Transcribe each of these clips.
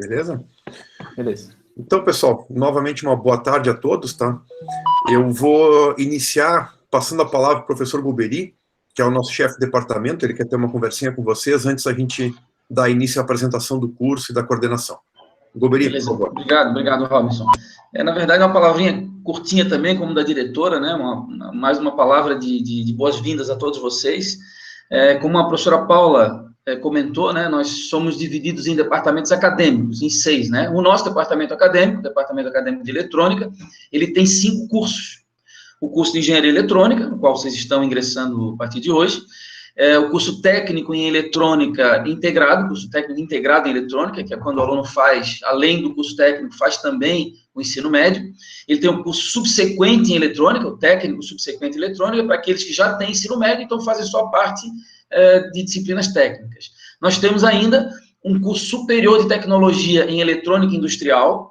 beleza? Beleza. Então, pessoal, novamente uma boa tarde a todos, tá? Eu vou iniciar passando a palavra para o professor Golbery, que é o nosso chefe de departamento. Ele quer ter uma conversinha com vocês antes da gente dar início à apresentação do curso e da coordenação. Golbery, beleza, por favor. Obrigado, Robinson. Na verdade, uma palavrinha curtinha também, como da diretora, né? Mais uma palavra de boas-vindas a todos vocês. Como a professora Paula comentou, né? Nós somos divididos em departamentos acadêmicos, em 6, né? O nosso departamento acadêmico, Departamento Acadêmico de Eletrônica, ele tem 5 cursos. O curso de Engenharia Eletrônica, no qual vocês estão ingressando a partir de hoje, o curso técnico em eletrônica integrado, curso técnico integrado em eletrônica, que é quando o aluno faz, além do curso técnico, faz também o ensino médio. Ele tem um curso subsequente em eletrônica, o técnico subsequente em eletrônica, para aqueles que já têm ensino médio, então fazem só parte de disciplinas técnicas. Nós temos ainda um curso superior de tecnologia em eletrônica industrial,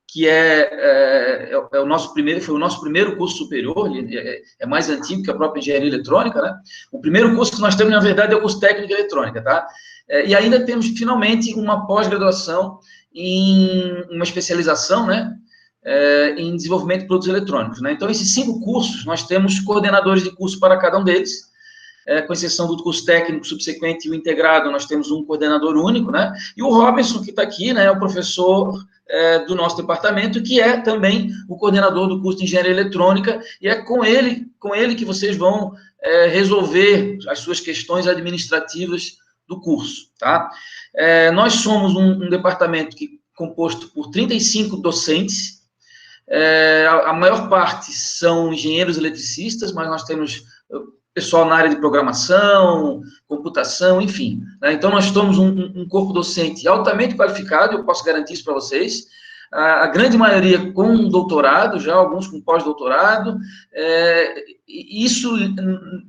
que foi o nosso primeiro curso superior, ele é mais antigo que a própria engenharia eletrônica, né? O primeiro curso que nós temos, na verdade, é o curso técnico de eletrônica, tá? E ainda temos, finalmente, uma pós-graduação em uma especialização, né? Em desenvolvimento de produtos eletrônicos, né? Então, esses 5 cursos, nós temos coordenadores de curso para cada um deles, com exceção do curso técnico subsequente e o integrado, nós temos um coordenador único, né? E o Robinson, que está aqui, né, é o professor do nosso departamento, que é também o coordenador do curso de Engenharia Eletrônica, e é com ele que vocês vão resolver as suas questões administrativas do curso, tá? Nós somos um departamento composto por 35 docentes, a maior parte são engenheiros eletricistas, mas nós temos pessoal na área de programação, computação, enfim. Né? Então, nós somos um corpo docente altamente qualificado, eu posso garantir isso para vocês. A grande maioria com doutorado, já alguns com pós-doutorado. Isso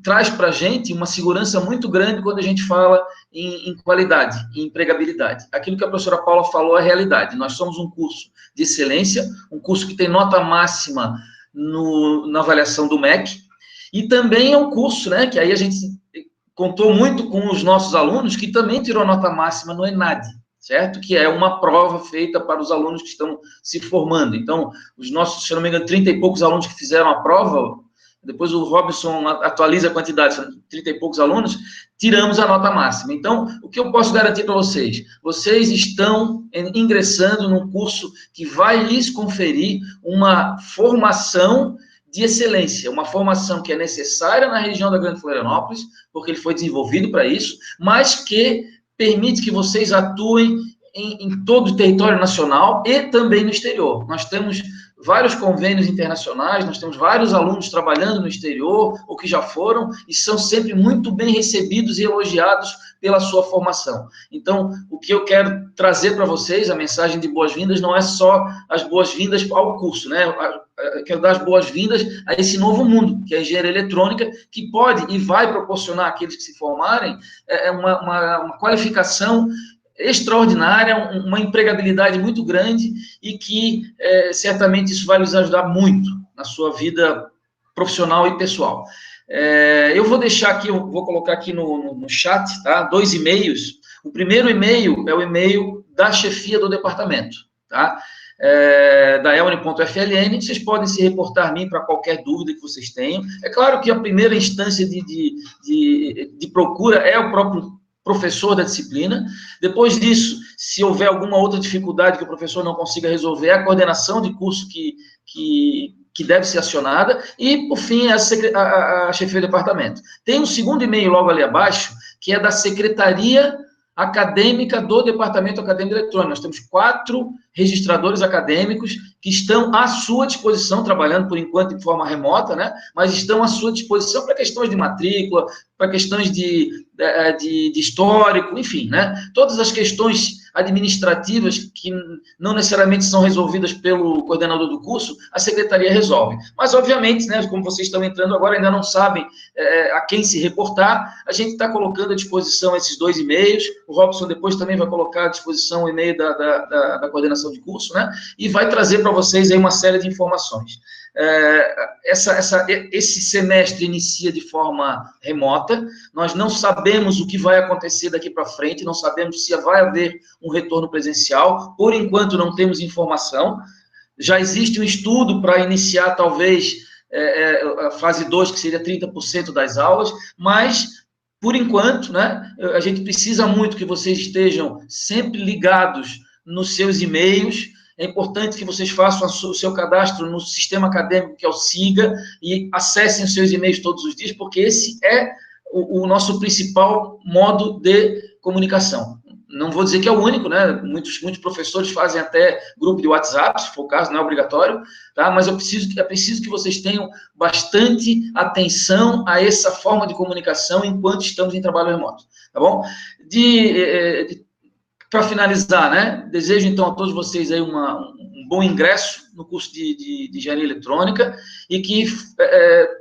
traz para a gente uma segurança muito grande quando a gente fala em qualidade, em empregabilidade. Aquilo que a professora Paula falou é a realidade. Nós somos um curso de excelência, um curso que tem nota máxima na avaliação do MEC, e também é um curso, né, que aí a gente contou muito com os nossos alunos, que também tirou nota máxima no ENAD, certo? Que é uma prova feita para os alunos que estão se formando. Então, os nossos, se não me engano, 30 e poucos alunos que fizeram a prova, depois o Robinson atualiza a quantidade, são 30 e poucos alunos, tiramos a nota máxima. Então, o que eu posso garantir para vocês? Vocês estão ingressando num curso que vai lhes conferir uma formação de excelência, uma formação que é necessária na região da Grande Florianópolis, porque ele foi desenvolvido para isso, mas que permite que vocês atuem em todo o território nacional e também no exterior. Nós temos vários convênios internacionais, nós temos vários alunos trabalhando no exterior, ou que já foram, e são sempre muito bem recebidos e elogiados pela sua formação. Então, o que eu quero trazer para vocês, a mensagem de boas-vindas, não é só as boas-vindas ao curso, né? Eu quero dar as boas-vindas a esse novo mundo, que é a engenharia eletrônica, que pode e vai proporcionar àqueles que se formarem uma qualificação extraordinária, uma empregabilidade muito grande e que certamente isso vai lhes ajudar muito na sua vida profissional e pessoal. Eu vou deixar aqui, eu vou colocar aqui no chat, tá? 2 e-mails. O primeiro e-mail é o e-mail da chefia do departamento, tá? Da elne.fln, vocês podem se reportar a mim para qualquer dúvida que vocês tenham. É claro que a primeira instância de procura é o próprio professor da disciplina. Depois disso, se houver alguma outra dificuldade que o professor não consiga resolver, é a coordenação de curso que deve ser acionada, e, por fim, a chefia do departamento. Tem um segundo e-mail logo ali abaixo, que é da secretaria acadêmica do Departamento Acadêmico de Eletrônica. Nós temos 4 registradores acadêmicos que estão à sua disposição, trabalhando, por enquanto, de forma remota, né? Mas estão à sua disposição para questões de matrícula, para questões de histórico, enfim, né? Todas as questões administrativas que não necessariamente são resolvidas pelo coordenador do curso, a secretaria resolve. Mas, obviamente, né, como vocês estão entrando agora, ainda não sabem a quem se reportar, a gente está colocando à disposição esses 2 e-mails, o Robson depois também vai colocar à disposição o e-mail da coordenação de curso, né, e vai trazer para vocês aí uma série de informações. esse semestre inicia de forma remota, nós não sabemos o que vai acontecer daqui para frente, não sabemos se vai haver um retorno presencial, por enquanto não temos informação. Já existe um estudo para iniciar, talvez, a fase 2, que seria 30% das aulas, mas, por enquanto, né, a gente precisa muito que vocês estejam sempre ligados nos seus e-mails. É importante que vocês façam o seu cadastro no sistema acadêmico, que é o SIGA, e acessem os seus e-mails todos os dias, porque esse é o nosso principal modo de comunicação. Não vou dizer que é o único, né? Muitos professores fazem até grupo de WhatsApp, se for o caso, não é obrigatório, tá? Mas é preciso que vocês tenham bastante atenção a essa forma de comunicação enquanto estamos em trabalho remoto, tá bom? Para finalizar, né? Desejo, então, a todos vocês aí um bom ingresso no curso de Engenharia Eletrônica e que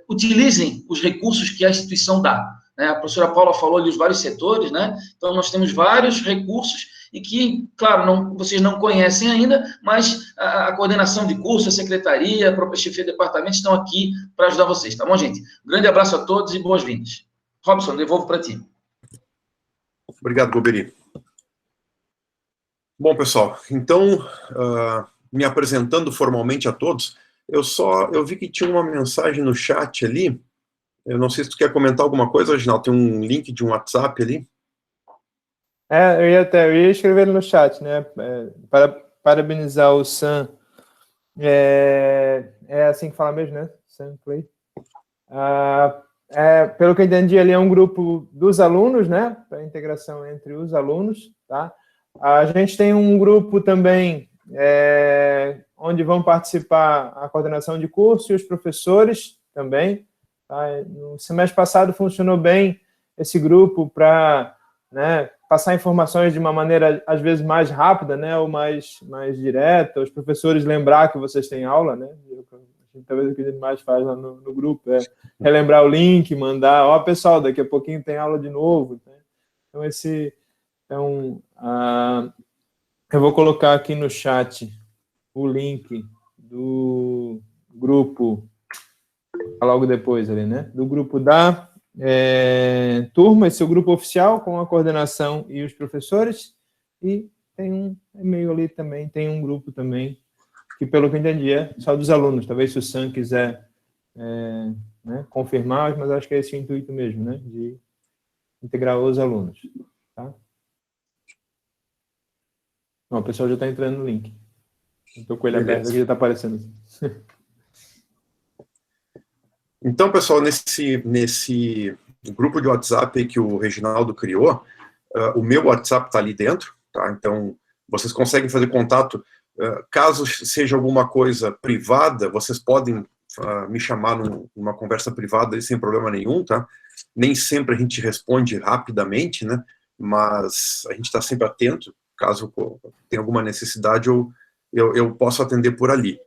utilizem os recursos que a instituição dá. A professora Paula falou ali os vários setores, né? Então, nós temos vários recursos e que, claro, vocês não conhecem ainda, mas a coordenação de curso, a secretaria, a própria chefia de departamento estão aqui para ajudar vocês, tá bom, gente? Um grande abraço a todos e boas-vindas. Robson, devolvo para ti. Obrigado, Golbery. Bom, pessoal, então, me apresentando formalmente a todos, eu vi que tinha uma mensagem no chat ali. Eu não sei se tu quer comentar alguma coisa, Reginaldo, tem um link de um WhatsApp ali. Eu ia escrever no chat, né, para parabenizar o Sam, é assim que fala mesmo, né, Sam Clay. Pelo que eu entendi, ali é um grupo dos alunos, né, para integração entre os alunos, tá? A gente tem um grupo também, onde vão participar a coordenação de curso e os professores também. Tá? No semestre passado funcionou bem esse grupo para, né, passar informações de uma maneira, às vezes, mais rápida, né, ou mais direta, os professores lembrar que vocês têm aula, né, talvez o que a gente mais faz lá no grupo é relembrar o link, mandar, pessoal, daqui a pouquinho tem aula de novo. Né? Então, eu vou colocar aqui no chat o link do grupo, logo depois ali, né? Do grupo da turma, esse é o grupo oficial, com a coordenação e os professores, e tem um e-mail ali também, tem um grupo também, que pelo que eu entendi é só dos alunos, talvez se o Sam quiser né, confirmar, mas acho que é esse o intuito mesmo, né? De integrar os alunos, tá? Não, o pessoal já está entrando no link. Estou com ele aberto aqui, já está aparecendo. Então, pessoal, nesse grupo de WhatsApp que o Reginaldo criou, o meu WhatsApp está ali dentro, tá? Então, vocês conseguem fazer contato. Caso seja alguma coisa privada, vocês podem me chamar numa conversa privada sem problema nenhum, tá? Nem sempre a gente responde rapidamente, né? Mas a gente está sempre atento. Caso tenha alguma necessidade, eu posso atender por ali.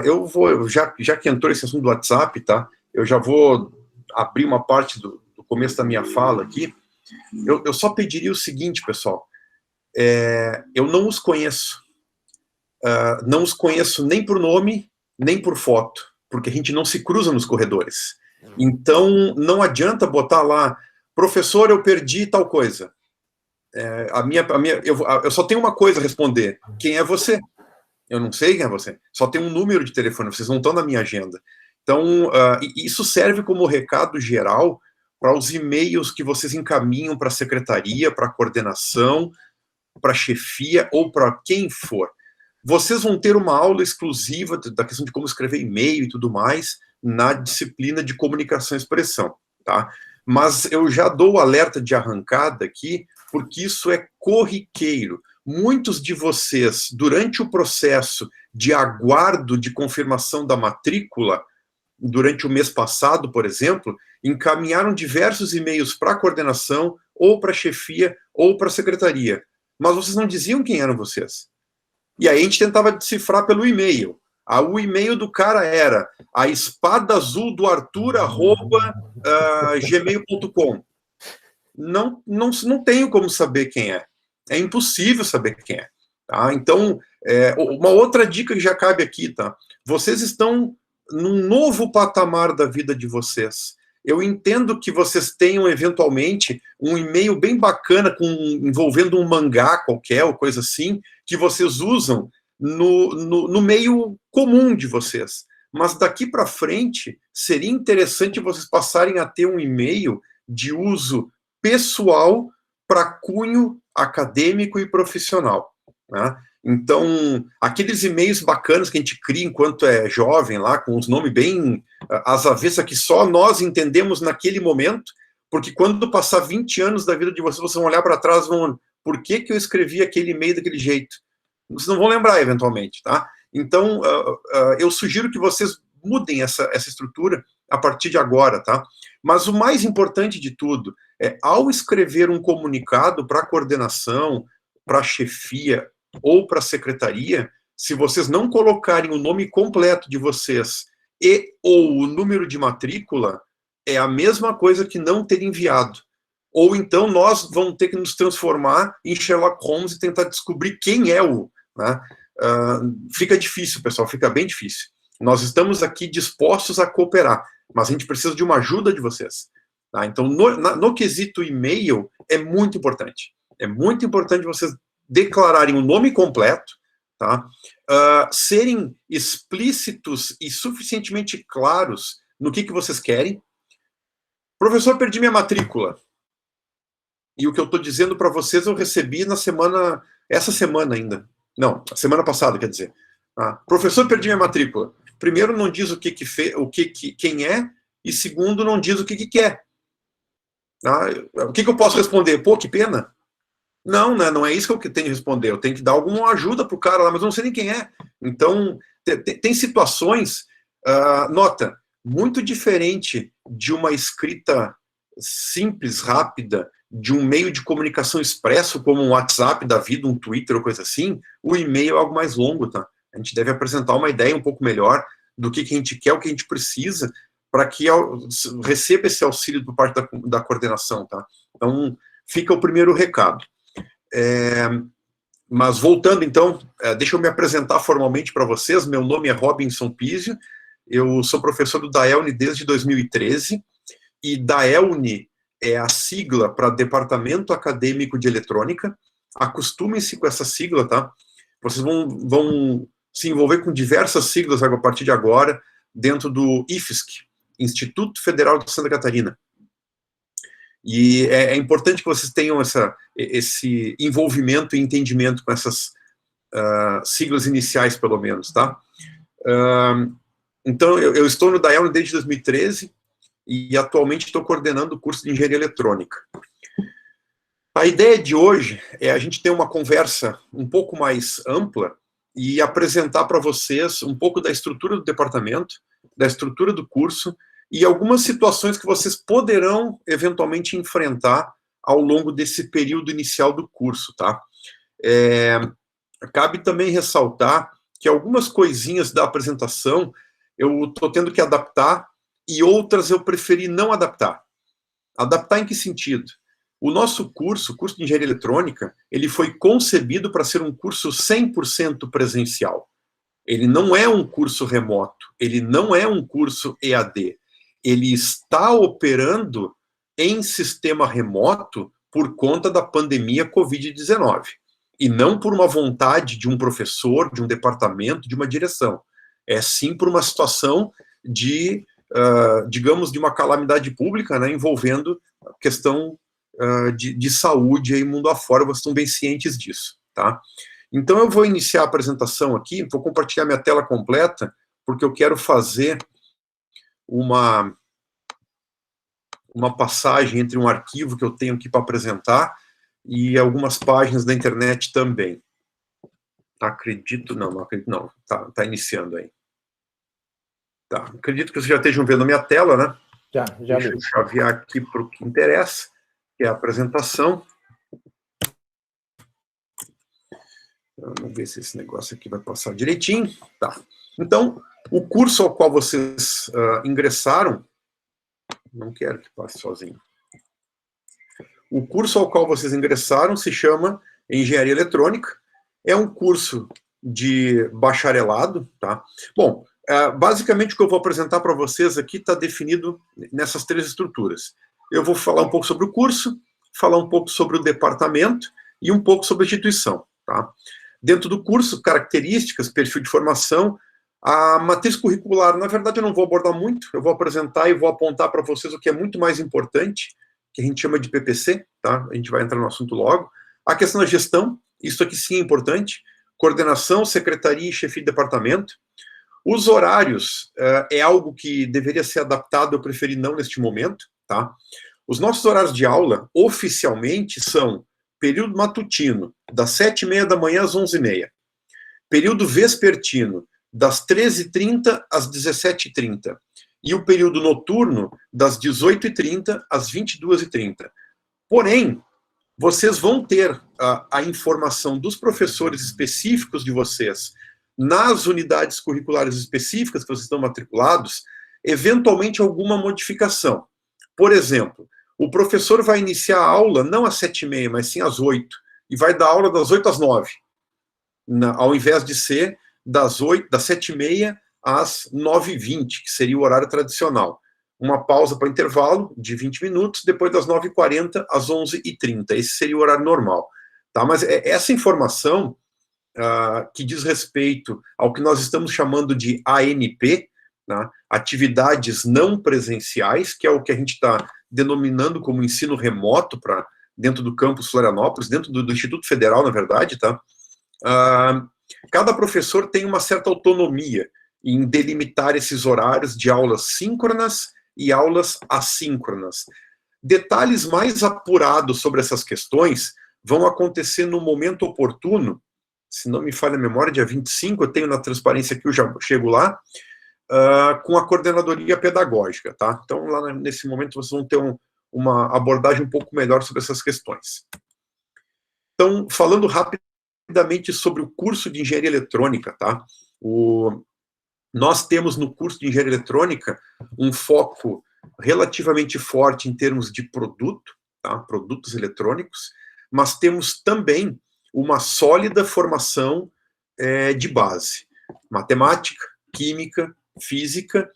Eu vou, já que entrou esse assunto do WhatsApp, tá? Eu já vou abrir uma parte do começo da minha fala aqui. Eu só pediria o seguinte, pessoal. Eu não os conheço. Não os conheço nem por nome, nem por foto, porque a gente não se cruza nos corredores. Então, não adianta botar lá, professor, eu perdi tal coisa. Eu só tenho uma coisa a responder. Quem é você? Eu não sei quem é você. Só tem um número de telefone, vocês não estão na minha agenda. Então, isso serve como recado geral para os e-mails que vocês encaminham para a secretaria, para a coordenação, para a chefia ou para quem for. Vocês vão ter uma aula exclusiva da questão de como escrever e-mail e tudo mais na disciplina de comunicação e expressão, tá? Mas eu já dou o alerta de arrancada aqui, porque isso é corriqueiro. Muitos de vocês, durante o processo de aguardo de confirmação da matrícula, durante o mês passado, por exemplo, encaminharam diversos e-mails para a coordenação, ou para a chefia, ou para a secretaria. Mas vocês não diziam quem eram vocês. E aí a gente tentava decifrar pelo e-mail. O e-mail do cara era a espada azul do Arthur, @gmail.com. Não tenho como saber quem é. É impossível saber quem é. Tá? Então, uma outra dica que já cabe aqui, tá? Vocês estão num novo patamar da vida de vocês. Eu entendo que vocês tenham, eventualmente, um e-mail bem bacana envolvendo um mangá qualquer, ou coisa assim, que vocês usam no meio comum de vocês. Mas daqui para frente, seria interessante vocês passarem a ter um e-mail de uso pessoal para cunho acadêmico e profissional, né? Então, aqueles e-mails bacanas que a gente cria enquanto é jovem lá, com os nomes bem às avessas, que só nós entendemos naquele momento, porque quando passar 20 anos da vida de vocês, vocês vão olhar para trás e vão, por que eu escrevi aquele e-mail daquele jeito? Vocês não vão lembrar, eventualmente, tá? Então, eu sugiro que vocês mudem essa estrutura a partir de agora, tá? Mas o mais importante de tudo é, ao escrever um comunicado para a coordenação, para a chefia ou para a secretaria, se vocês não colocarem o nome completo de vocês e ou o número de matrícula, é a mesma coisa que não ter enviado. Ou então nós vamos ter que nos transformar em Sherlock Holmes e tentar descobrir quem é o... Né? Fica difícil, pessoal, fica bem difícil. Nós estamos aqui dispostos a cooperar, mas a gente precisa de uma ajuda de vocês. Tá? Então, no quesito e-mail, é muito importante. É muito importante vocês declararem o nome completo, tá? Serem explícitos e suficientemente claros no que vocês querem. Professor, perdi minha matrícula. E o que eu estou dizendo para vocês eu recebi essa semana ainda. Não, a semana passada, quer dizer. Professor, perdi minha matrícula. Primeiro, não diz quem é, e segundo, não diz o que quer. O que eu posso responder? Pô, que pena. Não, né, não é isso que eu tenho que responder. Eu tenho que dar alguma ajuda para o cara lá, mas eu não sei nem quem é. Então, tem situações, nota, muito diferente de uma escrita simples, rápida, de um meio de comunicação expresso, como um WhatsApp da vida, um Twitter ou coisa assim. O e-mail é algo mais longo, tá? A gente deve apresentar uma ideia um pouco melhor do que a gente quer, o que a gente precisa, para que receba esse auxílio por parte da coordenação, tá? Então, fica o primeiro recado. Mas voltando, então, deixa eu me apresentar formalmente para vocês. Meu nome é Robinson Pizio, eu sou professor do DAELNE desde 2013, e DAELNE é a sigla para Departamento Acadêmico de Eletrônica. Acostumem-se com essa sigla, tá? Vocês vão se envolver com diversas siglas a partir de agora, dentro do IFSC, Instituto Federal de Santa Catarina. E é importante que vocês tenham esse envolvimento e entendimento com essas siglas iniciais, pelo menos, tá? Então, eu estou no DAELNE desde 2013 e atualmente estou coordenando o curso de Engenharia Eletrônica. A ideia de hoje é a gente ter uma conversa um pouco mais ampla e apresentar para vocês um pouco da estrutura do departamento, da estrutura do curso, e algumas situações que vocês poderão, eventualmente, enfrentar ao longo desse período inicial do curso, tá? Cabe também ressaltar que algumas coisinhas da apresentação eu estou tendo que adaptar e outras eu preferi não adaptar. Adaptar em que sentido? O nosso curso, o curso de Engenharia Eletrônica, ele foi concebido para ser um curso 100% presencial. Ele não é um curso remoto, ele não é um curso EAD. Ele está operando em sistema remoto por conta da pandemia Covid-19. E não por uma vontade de um professor, de um departamento, de uma direção. É sim por uma situação de, digamos, de uma calamidade pública, né, envolvendo a questão de saúde aí mundo afora, vocês estão bem cientes disso, tá? Então eu vou iniciar a apresentação aqui, vou compartilhar minha tela completa, porque eu quero fazer uma passagem entre um arquivo que eu tenho aqui para apresentar e algumas páginas da internet também. Acredito, não acredito, não. Tá iniciando aí. Tá, acredito que vocês já estejam vendo a minha tela, né? Já Deixa eu chavear aqui para o que interessa, que é a apresentação. Vamos ver se esse negócio aqui vai passar direitinho. Tá. Então, o curso ao qual vocês ingressaram, não quero que passe sozinho. O curso ao qual vocês ingressaram se chama Engenharia Eletrônica, É um curso de bacharelado, tá? Bom, basicamente o que eu vou apresentar para vocês aqui está definido nessas 3 estruturas. Eu vou falar um pouco sobre o curso, falar um pouco sobre o departamento e um pouco sobre a instituição, tá? Dentro do curso, características, perfil de formação, a matriz curricular, na verdade eu não vou abordar muito, eu vou apresentar e vou apontar para vocês o que é muito mais importante, que a gente chama de PPC, tá? A gente vai entrar no assunto logo. A questão da gestão, isso aqui sim é importante, coordenação, secretaria e chefia de departamento. Os horários é algo que deveria ser adaptado, eu preferi não neste momento, tá? Os nossos horários de aula, oficialmente, são período matutino, das 7h30 da manhã às 11h30. Período vespertino, das 13h30 às 17h30. E o período noturno, das 18h30 às 22h30. Porém, vocês vão ter a informação dos professores específicos de vocês nas unidades curriculares específicas que vocês estão matriculados, eventualmente alguma modificação. Por exemplo, o professor vai iniciar a aula não às 7h30, mas sim às 8h, e vai dar aula das 8 às 9h, ao invés de ser das 7h30 às 9h20, que seria o horário tradicional. Uma pausa para intervalo de 20 minutos, depois das 9h40 às 11h30. Esse seria o horário normal. Tá? Mas essa informação que diz respeito ao que nós estamos chamando de ANP, né? Atividades não presenciais, que é o que a gente está denominando como ensino remoto para dentro do campus Florianópolis, dentro do Instituto Federal, na verdade, tá? Cada professor tem uma certa autonomia em delimitar esses horários de aulas síncronas e aulas assíncronas. Detalhes mais apurados sobre essas questões vão acontecer no momento oportuno, se não me falha a memória, dia 25, eu tenho na transparência aqui, eu já chego lá, com a coordenadoria pedagógica, tá? Então, lá nesse momento, vocês vão ter uma abordagem um pouco melhor sobre essas questões. Então, falando rapidamente sobre o curso de Engenharia Eletrônica, tá? Nós temos no curso de Engenharia Eletrônica um foco relativamente forte em termos de produto, tá? Produtos eletrônicos, mas temos também uma sólida formação de base. Matemática, química, física,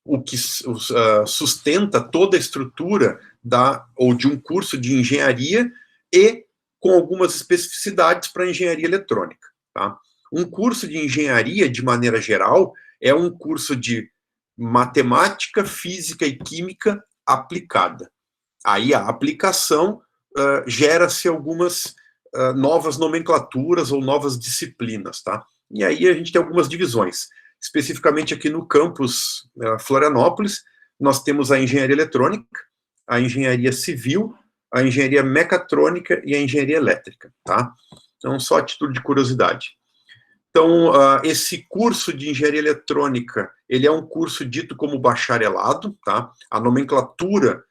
o que sustenta toda a estrutura de um curso de engenharia e com algumas especificidades para engenharia eletrônica. Tá? Um curso de engenharia, de maneira geral, é um curso de matemática, física e química aplicada. Aí a aplicação gera-se algumas novas nomenclaturas ou novas disciplinas, tá? E aí a gente tem algumas divisões. Especificamente aqui no campus Florianópolis, nós temos a engenharia eletrônica, a engenharia civil, a engenharia mecatrônica e a engenharia elétrica, tá? Então, só a título de curiosidade. Então, esse curso de engenharia eletrônica, ele é um curso dito como bacharelado, tá? A nomenclatura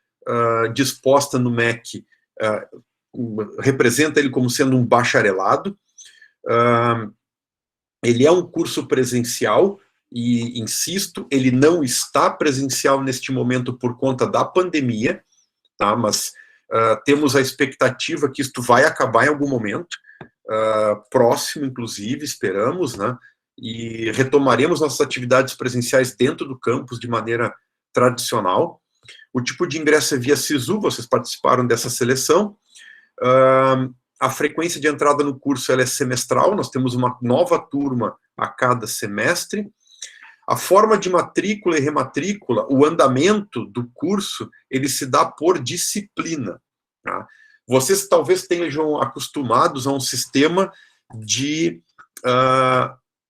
disposta no MEC representa ele como sendo um bacharelado. Ele é um curso presencial e, insisto, ele não está presencial neste momento por conta da pandemia, tá? Mas temos a expectativa que isto vai acabar em algum momento, próximo, inclusive, esperamos, né? E retomaremos nossas atividades presenciais dentro do campus de maneira tradicional. O tipo de ingresso é via SISU, vocês participaram dessa seleção. A frequência de entrada no curso ela é semestral, nós temos uma nova turma a cada semestre. A forma de matrícula e rematrícula, o andamento do curso, ele se dá por disciplina. Tá? Vocês talvez estejam acostumados a um sistema de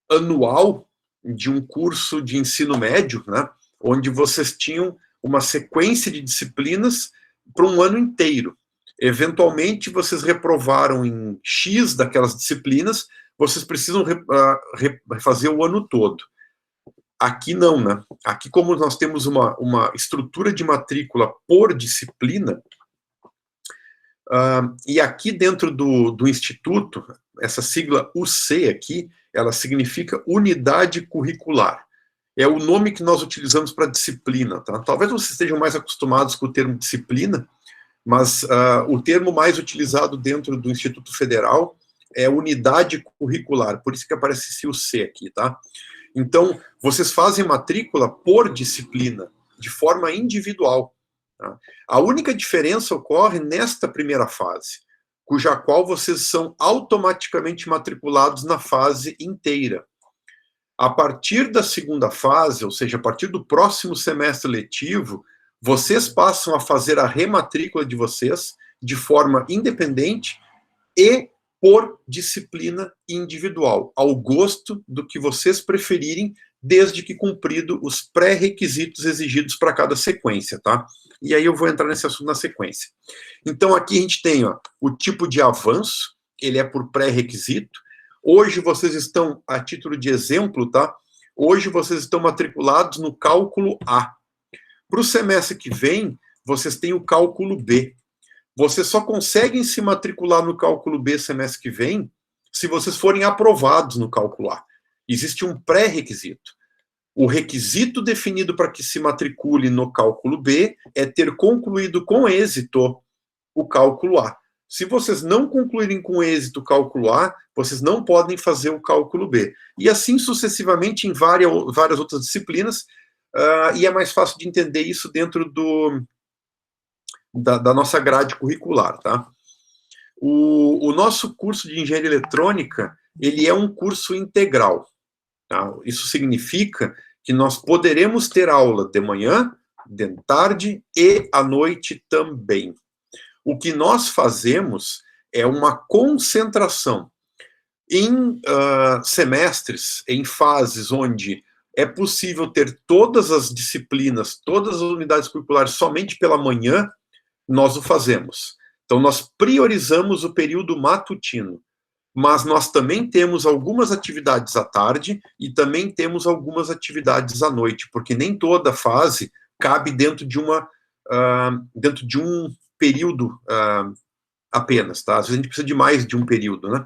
anual de um curso de ensino médio, né, onde vocês tinham uma sequência de disciplinas para um ano inteiro. Eventualmente, vocês reprovaram em X daquelas disciplinas, vocês precisam refazer o ano todo. Aqui não, né? Aqui, como nós temos uma estrutura de matrícula por disciplina, e aqui dentro do Instituto, essa sigla UC aqui, ela significa Unidade Curricular. É o nome que nós utilizamos para disciplina, tá? Talvez vocês estejam mais acostumados com o termo disciplina, mas o termo mais utilizado dentro do Instituto Federal é unidade curricular, por isso que aparece o C aqui, tá? Então, vocês fazem matrícula por disciplina, de forma individual. Tá? A única diferença ocorre nesta primeira fase, cuja qual vocês são automaticamente matriculados na fase inteira. A partir da segunda fase, ou seja, a partir do próximo semestre letivo, vocês passam a fazer a rematrícula de vocês de forma independente e por disciplina individual, ao gosto do que vocês preferirem, desde que cumprido os pré-requisitos exigidos para cada sequência, tá? E aí eu vou entrar nesse assunto na sequência. Então, aqui a gente tem, ó, o tipo de avanço, ele é por pré-requisito. Hoje vocês estão, a título de exemplo, tá? Hoje vocês estão matriculados no cálculo A. Para o semestre que vem, vocês têm o cálculo B. Vocês só conseguem se matricular no cálculo B semestre que vem se vocês forem aprovados no cálculo A. Existe um pré-requisito. O requisito definido para que se matricule no cálculo B é ter concluído com êxito o cálculo A. Se vocês não concluírem com êxito o cálculo A, vocês não podem fazer o cálculo B. E assim sucessivamente em várias outras disciplinas, e é mais fácil de entender isso dentro da nossa grade curricular, tá? O nosso curso de engenharia eletrônica, ele é um curso integral, tá? Isso significa que nós poderemos ter aula de manhã, de tarde e à noite também. O que nós fazemos é uma concentração em semestres, em fases onde é possível ter todas as disciplinas, todas as unidades curriculares somente pela manhã, nós o fazemos. Então, nós priorizamos o período matutino, mas nós também temos algumas atividades à tarde e também temos algumas atividades à noite, porque nem toda fase cabe dentro de um período apenas, tá? Às vezes a gente precisa de mais de um período, né?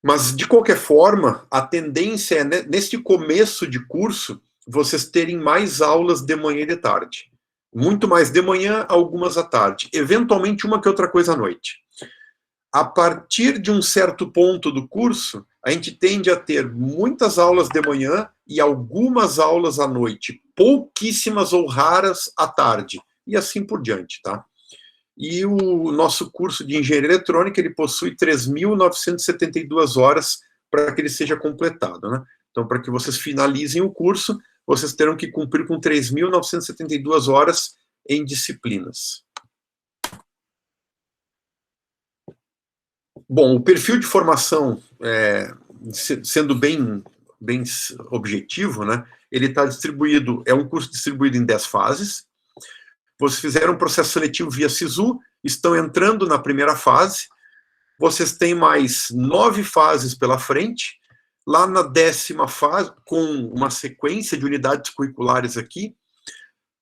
Mas, de qualquer forma, a tendência é, neste começo de curso, vocês terem mais aulas de manhã e de tarde. Muito mais de manhã, algumas à tarde. Eventualmente, uma que outra coisa à noite. A partir de um certo ponto do curso, a gente tende a ter muitas aulas de manhã e algumas aulas à noite. Pouquíssimas ou raras à tarde. E assim por diante, tá? E o nosso curso de engenharia eletrônica, ele possui 3.972 horas para que ele seja completado, né? Então, para que vocês finalizem o curso, vocês terão que cumprir com 3.972 horas em disciplinas. Bom, o perfil de formação, sendo bem objetivo, né? Ele está distribuído, é um curso distribuído em 10 fases. Vocês fizeram um processo seletivo via SISU, estão entrando na primeira fase, vocês têm mais 9 fases pela frente, lá na 10ª fase, com uma sequência de unidades curriculares aqui,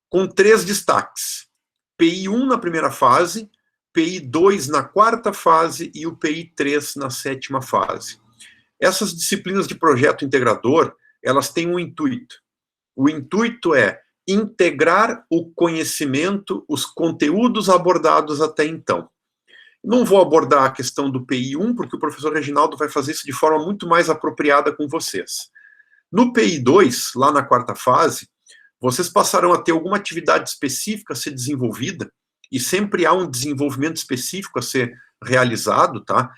com 3 destaques. PI 1 na primeira fase, PI 2 na 4ª fase e o PI 3 na 7ª fase. Essas disciplinas de projeto integrador, elas têm um intuito. O intuito é integrar o conhecimento, os conteúdos abordados até então. Não vou abordar a questão do PI 1, porque o professor Reginaldo vai fazer isso de forma muito mais apropriada com vocês. No PI 2, lá na 4ª fase, vocês passarão a ter alguma atividade específica a ser desenvolvida, e sempre há um desenvolvimento específico a ser realizado, tá?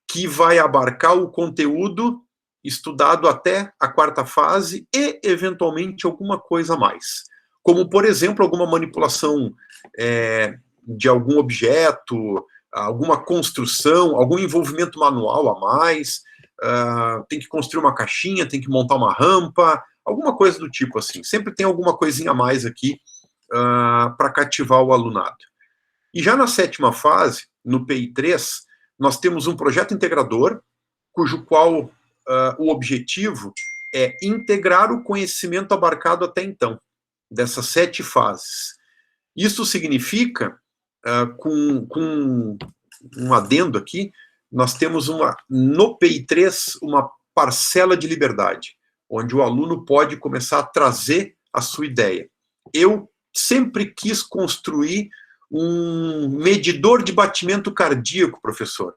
Que vai abarcar o conteúdo estudado até a 4ª fase e, eventualmente, alguma coisa a mais. Como, por exemplo, alguma manipulação de algum objeto, alguma construção, algum envolvimento manual a mais, tem que construir uma caixinha, tem que montar uma rampa, alguma coisa do tipo assim. Sempre tem alguma coisinha a mais aqui para cativar o alunado. E já na 7ª fase, no PI 3, nós temos um projeto integrador, cujo qual o objetivo é integrar o conhecimento abarcado até então, dessas 7 fases. Isso significa, com um adendo aqui, nós temos no PI 3 uma parcela de liberdade, onde o aluno pode começar a trazer a sua ideia. Eu sempre quis construir um medidor de batimento cardíaco, professor.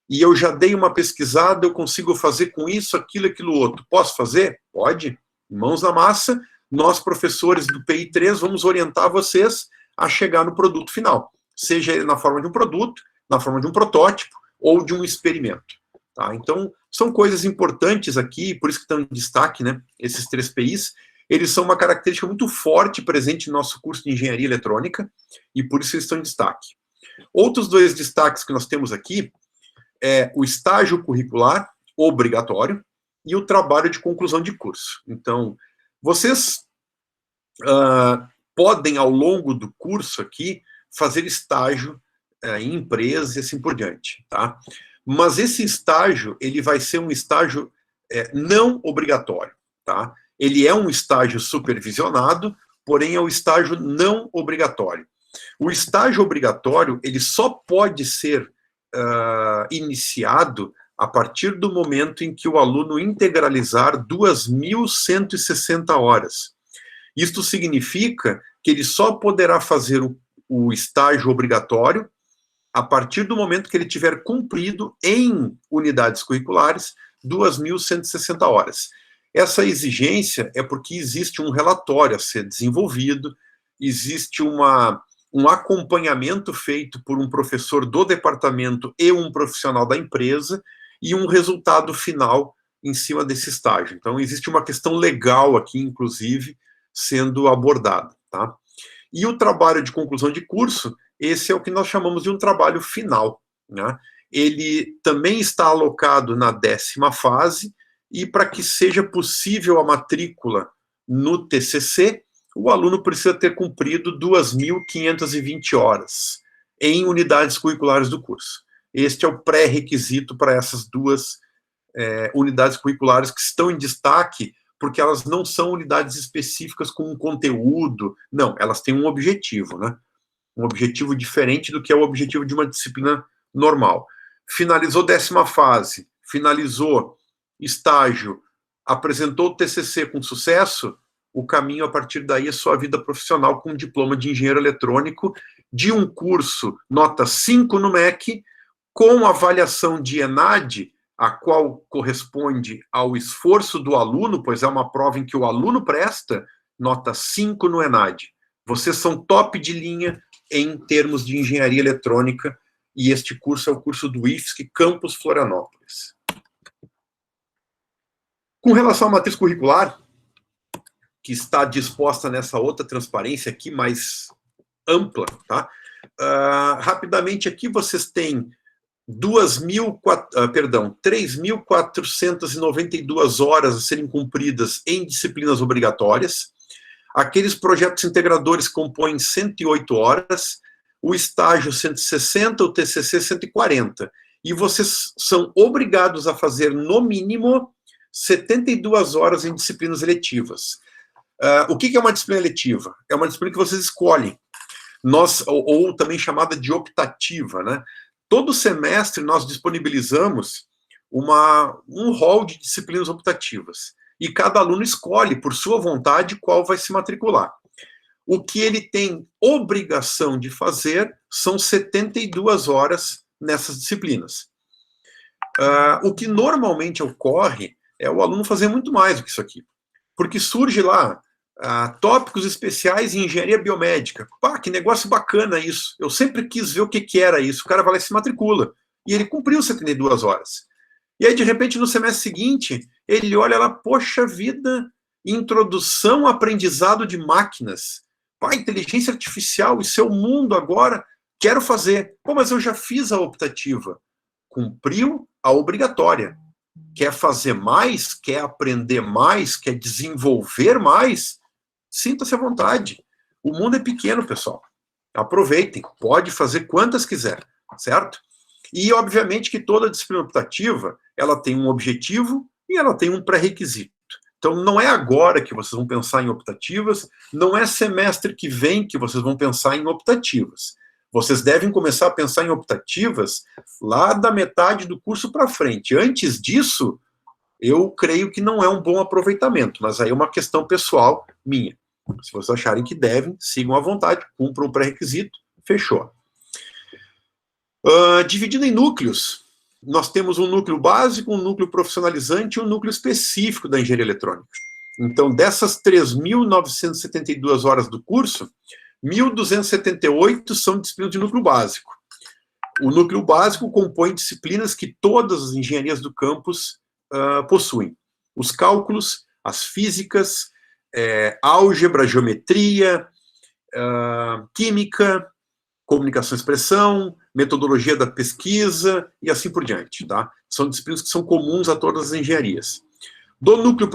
e eu já dei uma pesquisada, eu consigo fazer com isso, aquilo outro. Posso fazer? Pode. Mãos na massa, nós, professores do PI 3, vamos orientar vocês a chegar no produto final. Seja ele na forma de um produto, na forma de um protótipo, ou de um experimento. Tá? Então, são coisas importantes aqui, por isso que estão em destaque, né? Esses 3 PIs, eles são uma característica muito forte presente no nosso curso de Engenharia Eletrônica, e por isso eles estão em destaque. Outros 2 destaques que nós temos aqui é o estágio curricular obrigatório e o trabalho de conclusão de curso. Então, vocês podem, ao longo do curso aqui, fazer estágio em empresas e assim por diante, tá? Mas esse estágio, ele vai ser um estágio não obrigatório, tá? Ele é um estágio supervisionado, porém é um estágio não obrigatório. O estágio obrigatório, ele só pode ser iniciado a partir do momento em que o aluno integralizar 2.160 horas. Isto significa que ele só poderá fazer o estágio obrigatório a partir do momento que ele tiver cumprido em unidades curriculares 2.160 horas. Essa exigência é porque existe um relatório a ser desenvolvido, existe um acompanhamento feito por um professor do departamento e um profissional da empresa, e um resultado final em cima desse estágio. Então, existe uma questão legal aqui, inclusive, sendo abordada, tá? E o trabalho de conclusão de curso, esse é o que nós chamamos de um trabalho final, né? Ele também está alocado na 10ª fase, e para que seja possível a matrícula no TCC, o aluno precisa ter cumprido 2.520 horas em unidades curriculares do curso. Este é o pré-requisito para essas 2 unidades curriculares que estão em destaque, porque elas não são unidades específicas com um conteúdo, não, elas têm um objetivo, né? Um objetivo diferente do que é o objetivo de uma disciplina normal. Finalizou 10ª fase, finalizou estágio, apresentou o TCC com sucesso, o caminho a partir daí é sua vida profissional com um diploma de engenheiro eletrônico, de um curso nota 5 no MEC, com avaliação de ENAD, a qual corresponde ao esforço do aluno, pois é uma prova em que o aluno presta, nota 5 no ENAD. Vocês são top de linha em termos de engenharia eletrônica, e este curso é o curso do IFSC Campus Florianópolis. Com relação à matriz curricular, que está disposta nessa outra transparência aqui, mais ampla, tá? Rapidamente aqui vocês têm 3.492 horas a serem cumpridas em disciplinas obrigatórias. Aqueles projetos integradores compõem 108 horas, o estágio 160, o TCC 140. E vocês são obrigados a fazer, no mínimo, 72 horas em disciplinas eletivas. O que é uma disciplina eletiva? É uma disciplina que vocês escolhem, ou também chamada de optativa, né? Todo semestre nós disponibilizamos um rol de disciplinas optativas, e cada aluno escolhe, por sua vontade, qual vai se matricular. O que ele tem obrigação de fazer são 72 horas nessas disciplinas. O que normalmente ocorre é o aluno fazer muito mais do que isso aqui, porque surge lá tópicos especiais em engenharia biomédica. Pá, que negócio bacana isso. Eu sempre quis ver o que era isso. O cara vai lá e se matricula. E ele cumpriu 72 horas. E aí, de repente, no semestre seguinte, ele olha lá, poxa vida, introdução ao aprendizado de máquinas. Pá, inteligência artificial, isso é o mundo agora. Quero fazer. Pô, mas eu já fiz a optativa. Cumpriu a obrigatória. Quer fazer mais? Quer aprender mais? Quer desenvolver mais? Sinta-se à vontade. O mundo é pequeno, pessoal. Aproveitem. Pode fazer quantas quiser, certo? E, obviamente, que toda disciplina optativa, ela tem um objetivo e ela tem um pré-requisito. Então, não é agora que vocês vão pensar em optativas, não é semestre que vem que vocês vão pensar em optativas. Vocês devem começar a pensar em optativas lá da metade do curso para frente. Antes disso, eu creio que não é um bom aproveitamento, mas aí é uma questão pessoal minha. Se vocês acharem que devem, sigam à vontade, cumpram o pré-requisito, fechou. Dividido em núcleos, nós temos um núcleo básico, um núcleo profissionalizante e um núcleo específico da engenharia eletrônica. Então, dessas 3.972 horas do curso, 1.278 são disciplinas de núcleo básico. O núcleo básico compõe disciplinas que todas as engenharias do campus possuem. Os cálculos, as físicas, álgebra, geometria, química, comunicação e expressão, metodologia da pesquisa e assim por diante, tá? São disciplinas que são comuns a todas as engenharias. Do núcleo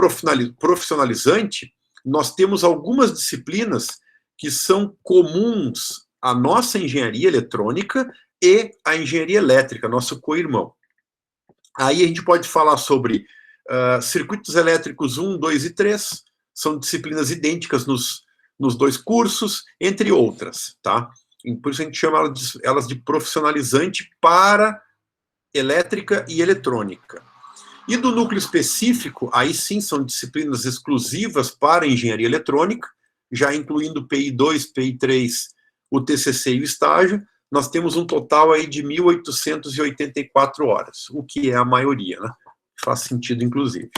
profissionalizante, nós temos algumas disciplinas que são comuns à nossa engenharia eletrônica e à engenharia elétrica, nosso co-irmão. Aí a gente pode falar sobre circuitos elétricos 1, 2 e 3, são disciplinas idênticas nos dois cursos, entre outras, tá? Por isso a gente chama elas de profissionalizante para elétrica e eletrônica. E do núcleo específico, aí sim são disciplinas exclusivas para engenharia eletrônica, já incluindo PI2, PI3, o TCC e o estágio, nós temos um total aí de 1.884 horas, o que é a maioria, né? Faz sentido, inclusive.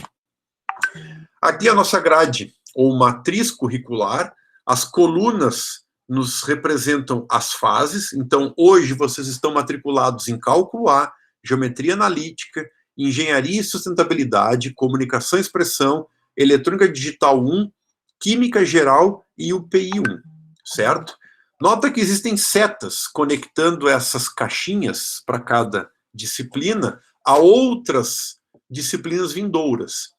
Aqui a nossa grade, ou matriz curricular, as colunas nos representam as fases. Então, hoje vocês estão matriculados em Cálculo A, Geometria Analítica, Engenharia e Sustentabilidade, Comunicação e Expressão, Eletrônica Digital 1, Química Geral e o PI 1, certo? Nota que existem setas conectando essas caixinhas para cada disciplina a outras disciplinas vindouras.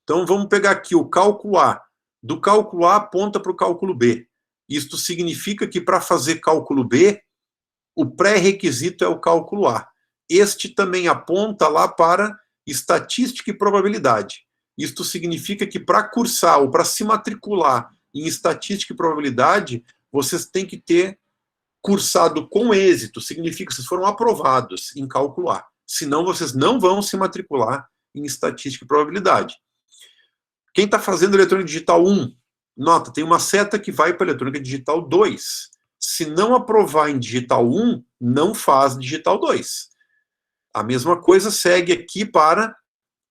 Então, vamos pegar aqui o Cálculo A. Do Cálculo A aponta para o Cálculo B. Isto significa que para fazer Cálculo B, o pré-requisito é o Cálculo A. Este também aponta lá para Estatística e Probabilidade. Isto significa que para cursar ou para se matricular em Estatística e Probabilidade, vocês têm que ter cursado com êxito, significa que vocês foram aprovados em Cálculo A. Senão, vocês não vão se matricular em Estatística e Probabilidade. Quem está fazendo Eletrônica Digital 1, nota, tem uma seta que vai para Eletrônica Digital 2. Se não aprovar em Digital 1, não faz Digital 2. A mesma coisa segue aqui para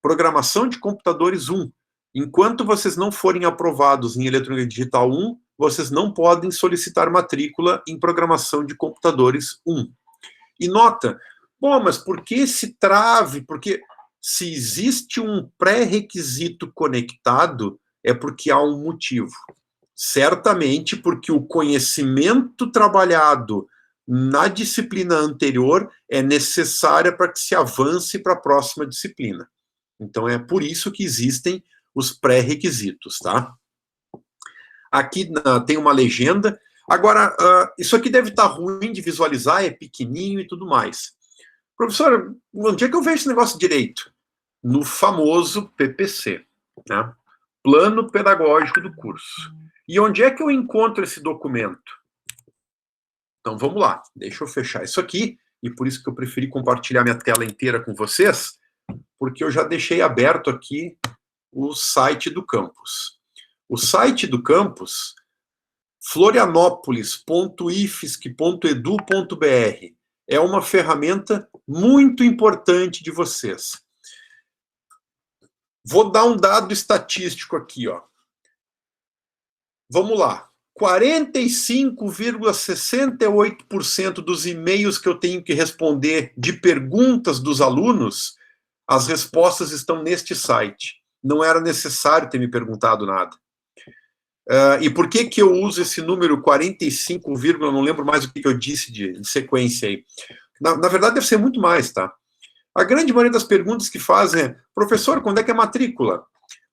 Programação de Computadores 1. Enquanto vocês não forem aprovados em Eletrônica Digital 1, vocês não podem solicitar matrícula em Programação de Computadores 1. E nota, bom, mas por que esse trave? Porque se existe um pré-requisito conectado, é porque há um motivo. Certamente porque o conhecimento trabalhado na disciplina anterior é necessária para que se avance para a próxima disciplina. Então, é por isso que existem os pré-requisitos, tá? Aqui tem uma legenda. Agora, isso aqui deve estar ruim de visualizar, é pequenininho e tudo mais. Professor, onde é que eu vejo esse negócio direito? No famoso PPC, né? Plano Pedagógico do Curso. E onde é que eu encontro esse documento? Então, vamos lá. Deixa eu fechar isso aqui, e por isso que eu preferi compartilhar minha tela inteira com vocês, porque eu já deixei aberto aqui o site do campus. O site do campus, florianopolis.ifsc.edu.br, é uma ferramenta muito importante de vocês. Vou dar um dado estatístico aqui, ó. Vamos lá. 45,68% dos e-mails que eu tenho que responder de perguntas dos alunos, as respostas estão neste site. Não era necessário ter me perguntado nada. E por que eu uso esse número 45, não lembro mais o que eu disse de sequência aí. Na verdade, deve ser muito mais, tá? A grande maioria das perguntas que fazem é: professor, quando é que é matrícula?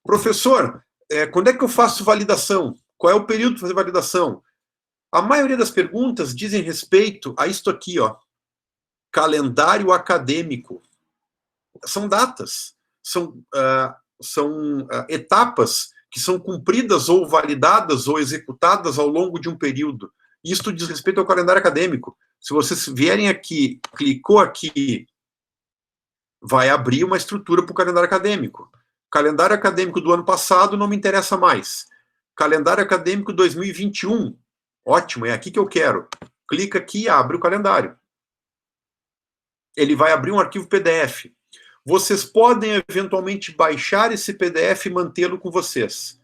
Professor, quando é que eu faço validação? Qual é o período para fazer validação? A maioria das perguntas dizem respeito a isto aqui, ó. Calendário acadêmico. São datas, são etapas que são cumpridas ou validadas ou executadas ao longo de um período. Isto diz respeito ao calendário acadêmico. Se vocês vierem aqui, clicou aqui, vai abrir uma estrutura para o calendário acadêmico. Calendário acadêmico do ano passado não me interessa mais. Calendário acadêmico 2021, ótimo, é aqui que eu quero. Clica aqui e abre o calendário. ele vai abrir um arquivo PDF. Vocês podem, eventualmente, baixar esse PDF e mantê-lo com vocês.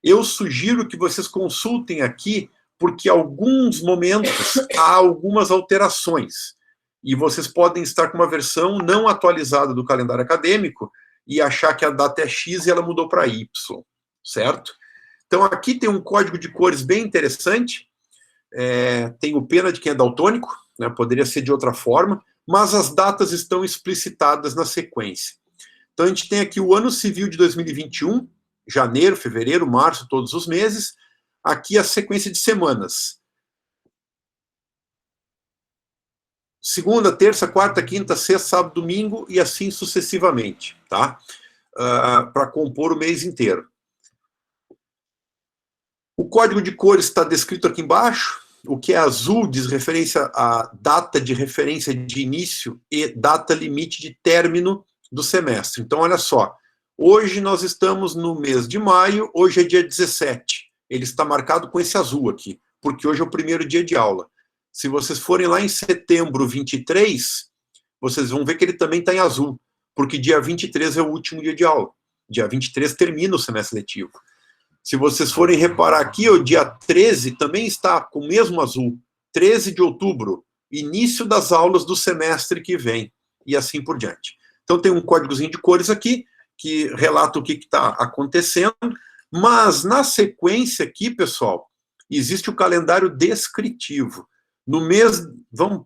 Eu sugiro que vocês consultem aqui, porque em alguns momentos há algumas alterações. E vocês podem estar com uma versão não atualizada do calendário acadêmico e achar que a data é X e ela mudou para Y, certo? Então, aqui tem um código de cores bem interessante. Tem o pena de quem é daltônico, né, poderia ser de outra forma, mas as datas estão explicitadas na sequência. Então, a gente tem aqui o ano civil de 2021, janeiro, fevereiro, março, todos os meses. Aqui a sequência de semanas. Segunda, terça, quarta, quinta, sexta, sábado, domingo e assim sucessivamente, tá? Para compor o mês inteiro. O código de cores está descrito aqui embaixo. O que é azul diz referência à data de referência de início e data limite de término do semestre. Então, olha só. Hoje nós estamos no mês de maio, hoje é dia 17. Ele está marcado com esse azul aqui, porque hoje é o primeiro dia de aula. Se vocês forem lá em setembro 23, vocês vão ver que ele também está em azul, porque dia 23 é o último dia de aula. Dia 23 termina o semestre letivo. Se vocês forem reparar aqui, o dia 13 também está com o mesmo azul. 13 de outubro, início das aulas do semestre que vem, e assim por diante. Então tem um códigozinho de cores aqui, que relata o que está acontecendo, mas na sequência aqui, pessoal, existe o calendário descritivo. No mês, vamos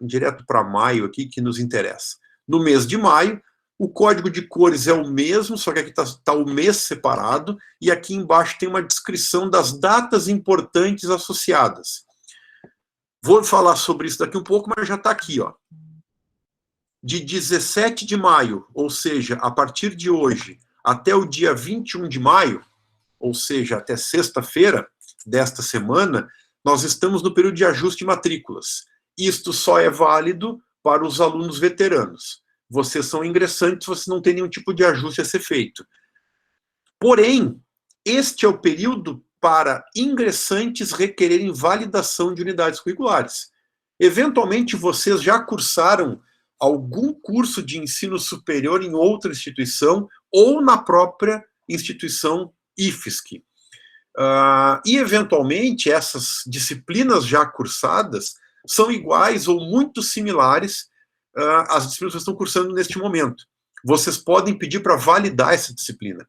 direto para maio aqui, que nos interessa. No mês de maio, o código de cores é o mesmo, só que aqui está o mês separado, e aqui embaixo tem uma descrição das datas importantes associadas. Vou falar sobre isso daqui um pouco, mas já está aqui, ó. De 17 de maio, ou seja, a partir de hoje, até o dia 21 de maio, ou seja, até sexta-feira desta semana, nós estamos no período de ajuste de matrículas. Isto só é válido para os alunos veteranos. Vocês são ingressantes, vocês não têm nenhum tipo de ajuste a ser feito. Porém, este é o período para ingressantes requererem validação de unidades curriculares. Eventualmente, vocês já cursaram algum curso de ensino superior em outra instituição ou na própria instituição IFSC. E, eventualmente, essas disciplinas já cursadas são iguais ou muito similares às disciplinas que vocês estão cursando neste momento. Vocês podem pedir para validar essa disciplina.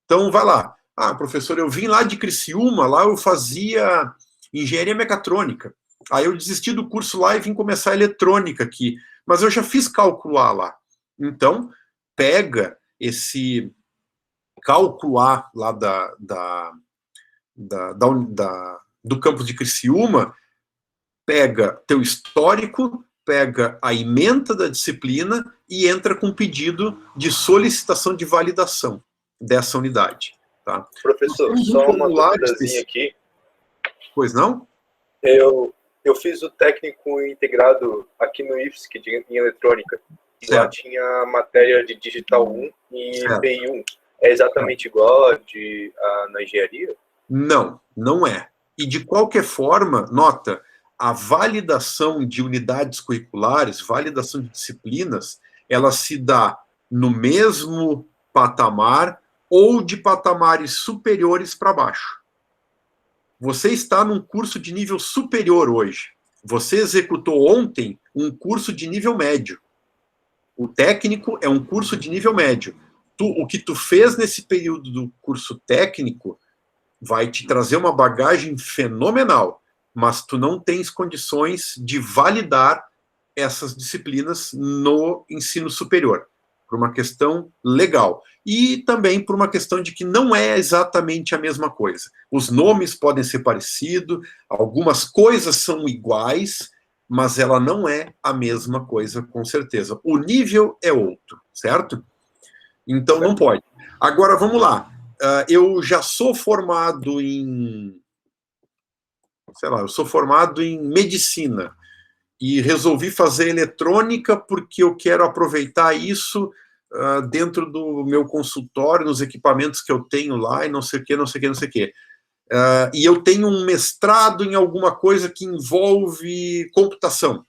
Então, vai lá. Professor, eu vim lá de Criciúma, lá eu fazia engenharia mecatrônica. Aí eu desisti do curso lá e vim começar eletrônica aqui. Mas eu já fiz cálculo A lá. Então, pega esse cálculo A lá do campus de Criciúma, pega teu histórico, pega a ementa da disciplina e entra com pedido de solicitação de validação dessa unidade. Tá? Professor, só uma duvidazinha aqui. Pois não? Eu fiz o técnico integrado aqui no IFSC em eletrônica. E lá tinha matéria de Digital 1 e PI 1. É exatamente igual na engenharia? Não, não é. E de qualquer forma, nota, a validação de unidades curriculares, validação de disciplinas, ela se dá no mesmo patamar ou de patamares superiores para baixo. Você está num curso de nível superior hoje. Você executou ontem um curso de nível médio. O técnico é um curso de nível médio. O que tu fez nesse período do curso técnico vai te trazer uma bagagem fenomenal, mas tu não tens condições de validar essas disciplinas no ensino superior, por uma questão legal. E também por uma questão de que não é exatamente a mesma coisa. Os nomes podem ser parecidos, algumas coisas são iguais, mas ela não é a mesma coisa, com certeza. O nível é outro, certo? Então não pode. Agora, vamos lá. Eu já sou formado em... eu sou formado em medicina e resolvi fazer eletrônica porque eu quero aproveitar isso dentro do meu consultório, nos equipamentos que eu tenho lá e não sei o que, não sei o que, não sei o que. E eu tenho um mestrado em alguma coisa que envolve computação.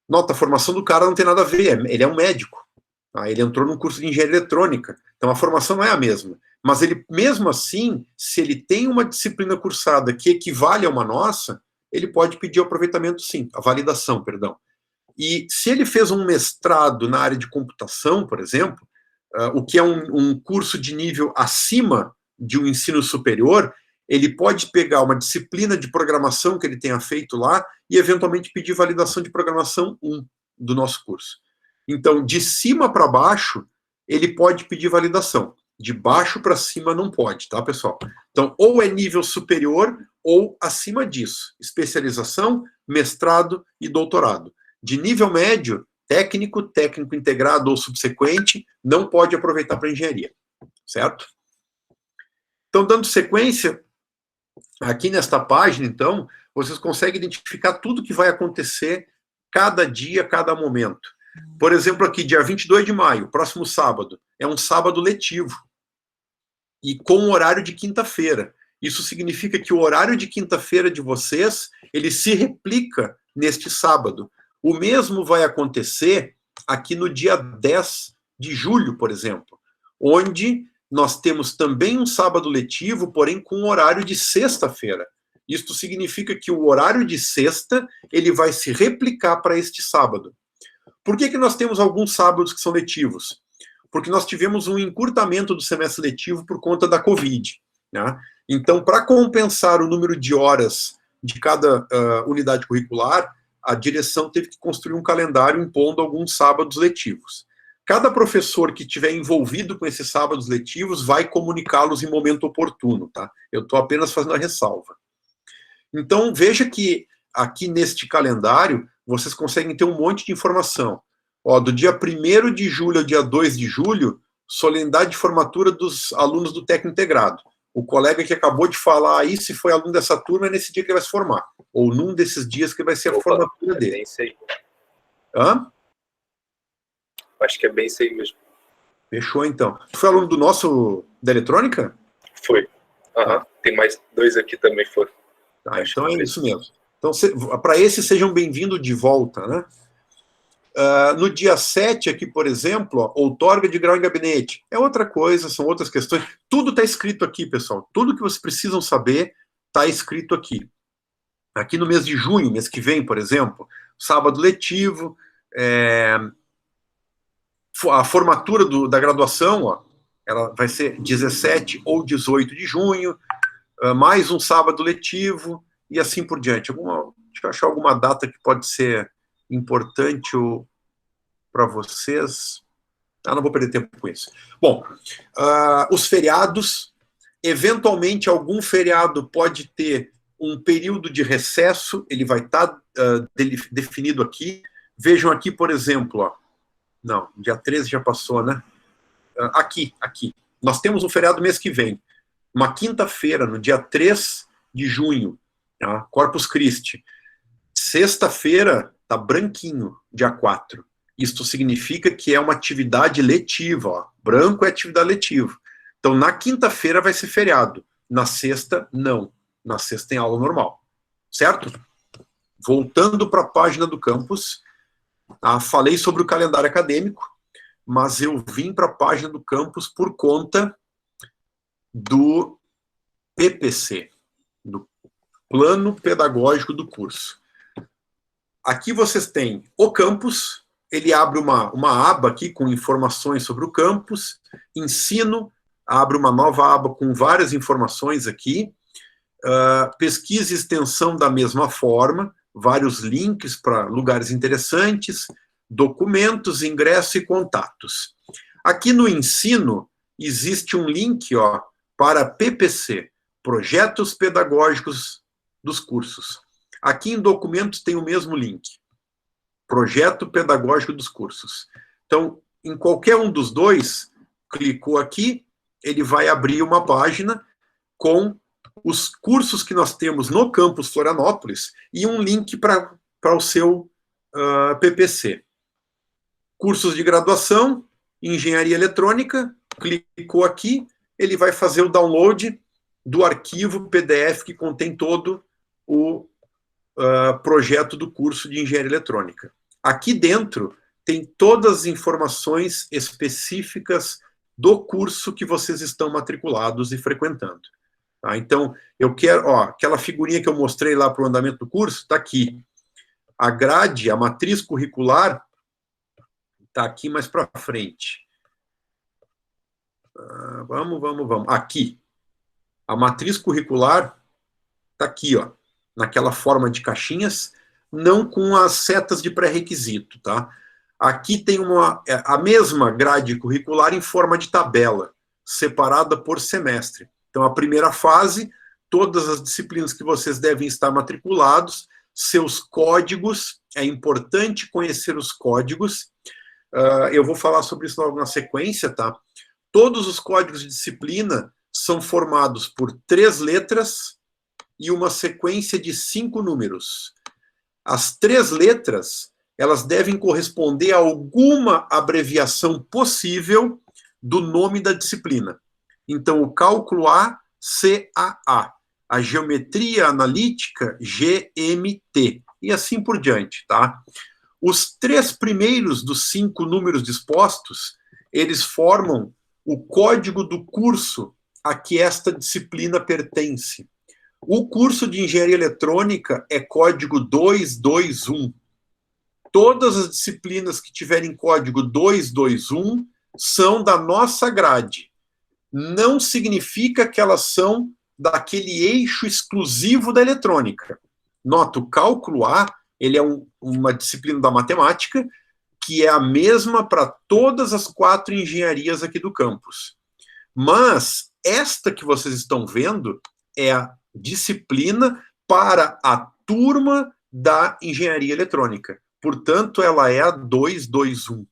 Nota, a formação do cara não tem nada a ver, ele é um médico. Tá? Ele entrou num curso de engenharia eletrônica, então a formação não é a mesma. Mas ele, mesmo assim, se ele tem uma disciplina cursada que equivale a uma nossa, ele pode pedir o aproveitamento sim, a validação, perdão. E se ele fez um mestrado na área de computação, por exemplo, o que é um curso de nível acima de um ensino superior, ele pode pegar uma disciplina de programação que ele tenha feito lá e, eventualmente, pedir validação de programação 1 do nosso curso. Então, de cima para baixo, ele pode pedir validação. De baixo para cima não pode, tá, pessoal? Então, ou é nível superior ou acima disso. Especialização, mestrado e doutorado. De nível médio, técnico, técnico integrado ou subsequente, não pode aproveitar para engenharia, certo? Então, dando sequência, aqui nesta página, então, vocês conseguem identificar tudo que vai acontecer cada dia, cada momento. Por exemplo, aqui, dia 22 de maio, próximo sábado, é um sábado letivo, e com horário de quinta-feira. Isso significa que o horário de quinta-feira de vocês, ele se replica neste sábado. O mesmo vai acontecer aqui no dia 10 de julho, por exemplo, onde nós temos também um sábado letivo, porém com horário de sexta-feira. Isto significa que o horário de sexta, ele vai se replicar para este sábado. Por que nós temos alguns sábados que são letivos? Porque nós tivemos um encurtamento do semestre letivo por conta da Covid, né? Então, para compensar o número de horas de cada unidade curricular, a direção teve que construir um calendário impondo alguns sábados letivos. Cada professor que estiver envolvido com esses sábados letivos vai comunicá-los em momento oportuno, tá? Eu estou apenas fazendo a ressalva. Então, veja que aqui neste calendário, vocês conseguem ter um monte de informação. Ó, do dia 1º de julho ao dia 2 de julho, solenidade de formatura dos alunos do técnico integrado. O colega que acabou de falar aí, se foi aluno dessa turma, é nesse dia que ele vai se formar. Ou num desses dias que vai ser a formatura dele. Bem isso aí. Hã? Acho que é bem isso aí mesmo. Fechou, então. Tu foi aluno do nosso, da eletrônica? Foi. Aham. Tem mais 2 aqui também foram. Tá, então é isso mesmo. Então, para esses, sejam bem-vindos de volta, né? No dia 7 aqui, por exemplo, ó, outorga de grau em gabinete. É outra coisa, são outras questões. Tudo está escrito aqui, pessoal. Tudo que vocês precisam saber está escrito aqui. Aqui no mês de junho, mês que vem, por exemplo, sábado letivo, a formatura da graduação, ó, ela vai ser 17 ou 18 de junho, mais um sábado letivo, e assim por diante. Deixa eu achar alguma data que pode ser importante para vocês. Não vou perder tempo com isso. Bom, os feriados, eventualmente algum feriado pode ter um período de recesso, ele vai estar definido aqui. Vejam aqui, por exemplo, ó, não, dia 13 já passou, né? Aqui. Nós temos um feriado mês que vem, uma quinta-feira, no dia 3 de junho, tá? Corpus Christi. Sexta-feira tá branquinho, dia 4. Isto significa que é uma atividade letiva, ó. Branco é atividade letiva. Então, na quinta-feira vai ser feriado. Na sexta, não. Na sexta tem aula normal. Certo? Voltando para a página do campus, falei sobre o calendário acadêmico, mas eu vim para a página do campus por conta do PPC, do Plano Pedagógico do Curso. Aqui vocês têm o campus, ele abre uma aba aqui com informações sobre o campus, ensino, abre uma nova aba com várias informações aqui, pesquisa e extensão da mesma forma, vários links para lugares interessantes, documentos, ingresso e contatos. Aqui no ensino, existe um link, ó, para PPC, Projetos Pedagógicos dos Cursos. Aqui em documentos tem o mesmo link, Projeto Pedagógico dos Cursos. Então, em qualquer um dos dois, clicou aqui, ele vai abrir uma página com os cursos que nós temos no campus Florianópolis e um link para o seu PPC. Cursos de graduação, engenharia eletrônica, clicou aqui, ele vai fazer o download do arquivo PDF que contém todo o projeto do curso de engenharia eletrônica. aqui dentro tem todas as informações específicas do curso que vocês estão matriculados e frequentando. Tá? Então, eu quero, ó, aquela figurinha que eu mostrei lá para o andamento do curso, está aqui. A grade, a matriz curricular, está aqui mais para frente. Vamos. Aqui. A matriz curricular está aqui, ó, naquela forma de caixinhas, não com as setas de pré-requisito, tá? Aqui tem a mesma grade curricular em forma de tabela, separada por semestre. Então, a primeira fase, todas as disciplinas que vocês devem estar matriculados, seus códigos, é importante conhecer os códigos. Eu vou falar sobre isso logo na sequência, tá? Todos os códigos de disciplina são formados por 3 letras e uma sequência de 5 números. As 3 letras, elas devem corresponder a alguma abreviação possível do nome da disciplina. Então, o cálculo A, CAA. A geometria analítica, GMT. E assim por diante, tá? Os 3 primeiros dos 5 números dispostos, eles formam o código do curso a que esta disciplina pertence. O curso de Engenharia Eletrônica é código 221. Todas as disciplinas que tiverem código 221 são da nossa grade. Não significa que elas são daquele eixo exclusivo da eletrônica. Nota, o cálculo A, ele é uma disciplina da matemática que é a mesma para todas as 4 engenharias aqui do campus. Mas esta que vocês estão vendo é a disciplina para a turma da engenharia eletrônica. Portanto, ela é a 221.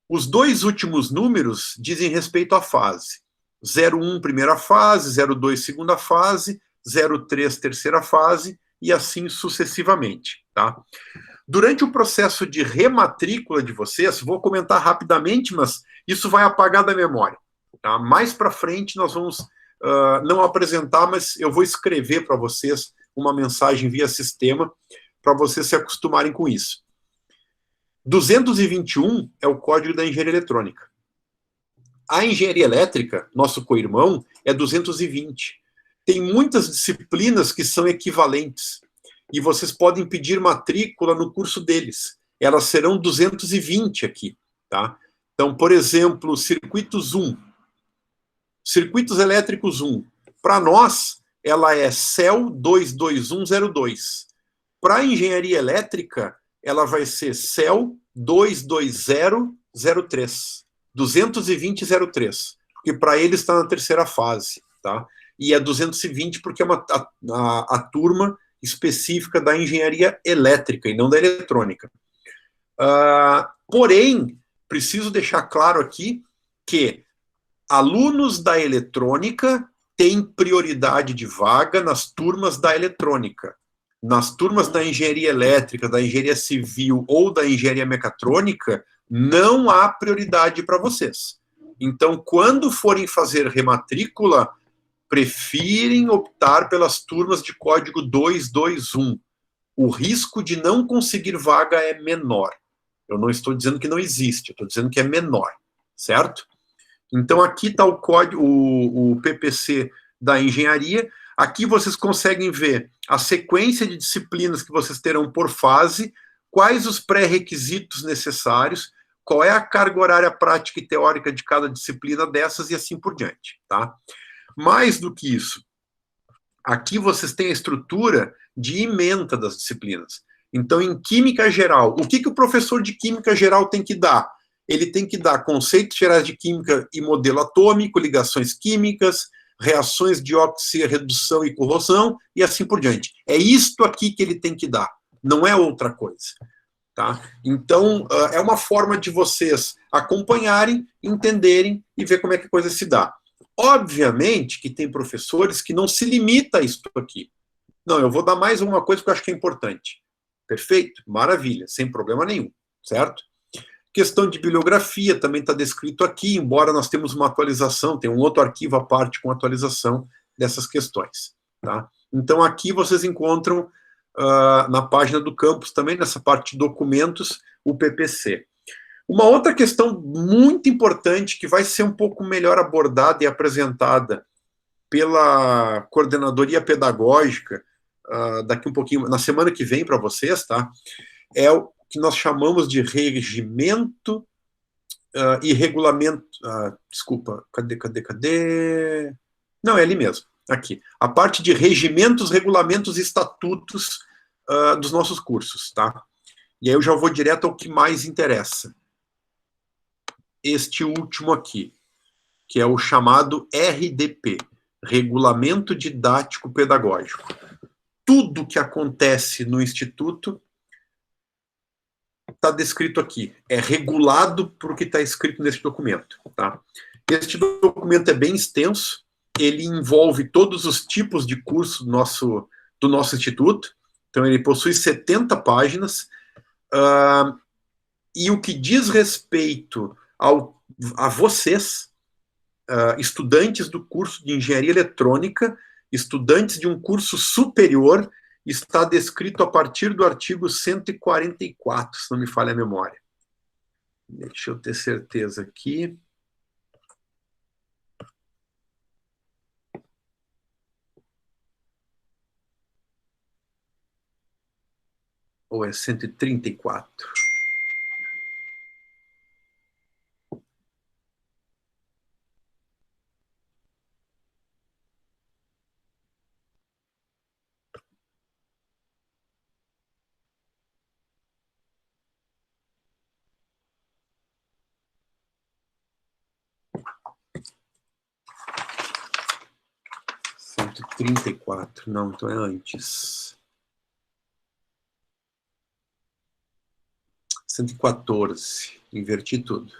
Os 2 últimos números dizem respeito à fase. 01, primeira fase, 02, segunda fase, 03, terceira fase, e assim sucessivamente, tá? Durante o processo de rematrícula de vocês, vou comentar rapidamente, mas isso vai apagar da memória, tá? Mais para frente nós vamos não apresentar, mas eu vou escrever para vocês uma mensagem via sistema para vocês se acostumarem com isso. 221 é o código da engenharia eletrônica. A engenharia elétrica, nosso co-irmão, é 220. Tem muitas disciplinas que são equivalentes e vocês podem pedir matrícula no curso deles. Elas serão 220 aqui, tá? Então, por exemplo, circuitos 1. Circuitos elétricos 1. Para nós, ela é CEL 22102. Para a engenharia elétrica, ela vai ser CEL 22003. 22003. Porque para ele está na terceira fase, tá? E é 220 porque é a turma específica da engenharia elétrica e não da eletrônica. Porém, preciso deixar claro aqui que alunos da eletrônica têm prioridade de vaga nas turmas da eletrônica. Nas turmas da engenharia elétrica, da engenharia civil ou da engenharia mecatrônica, não há prioridade para vocês. Então, quando forem fazer rematrícula, prefirem optar pelas turmas de código 221. O risco de não conseguir vaga é menor. Eu não estou dizendo que não existe, eu estou dizendo que é menor, certo? Então, aqui está o código, o PPC da engenharia. Aqui vocês conseguem ver a sequência de disciplinas que vocês terão por fase, quais os pré-requisitos necessários, qual é a carga horária prática e teórica de cada disciplina dessas e assim por diante, tá? Mais do que isso, aqui vocês têm a estrutura de ementa das disciplinas. Então, em Química Geral, o que o professor de Química Geral tem que dar? Ele tem que dar conceitos gerais de química e modelo atômico, ligações químicas, reações de óxido, redução e corrosão, e assim por diante. É isto aqui que ele tem que dar, não é outra coisa. Tá? Então, é uma forma de vocês acompanharem, entenderem e ver como é que a coisa se dá. Obviamente que tem professores que não se limitam a isso aqui. Não, eu vou dar mais uma coisa que eu acho que é importante. Perfeito? Maravilha, sem problema nenhum, certo? Questão de bibliografia também está descrito aqui, embora nós temos uma atualização, tem um outro arquivo à parte com atualização dessas questões. Tá? Então, aqui vocês encontram na página do campus também, nessa parte de documentos, o PPC. Uma outra questão muito importante, que vai ser um pouco melhor abordada e apresentada pela coordenadoria pedagógica, daqui um pouquinho, na semana que vem para vocês, tá? É o que nós chamamos de regimento e regulamento. Desculpa, cadê? Não, é ali mesmo, aqui. A parte de regimentos, regulamentos e estatutos dos nossos cursos, tá? E aí eu já vou direto ao que mais interessa. Este último aqui, que é o chamado RDP, Regulamento Didático Pedagógico. Tudo que acontece no Instituto está descrito aqui, é regulado por o que está escrito nesse documento. Tá? Este documento é bem extenso, ele envolve todos os tipos de curso do nosso Instituto, então ele possui 70 páginas, e o que diz respeito a vocês, estudantes do curso de Engenharia Eletrônica, estudantes de um curso superior, está descrito a partir do artigo 144, se não me falha a memória. Deixa eu ter certeza aqui. Ou é 134? Não, então é antes. 114, inverti tudo.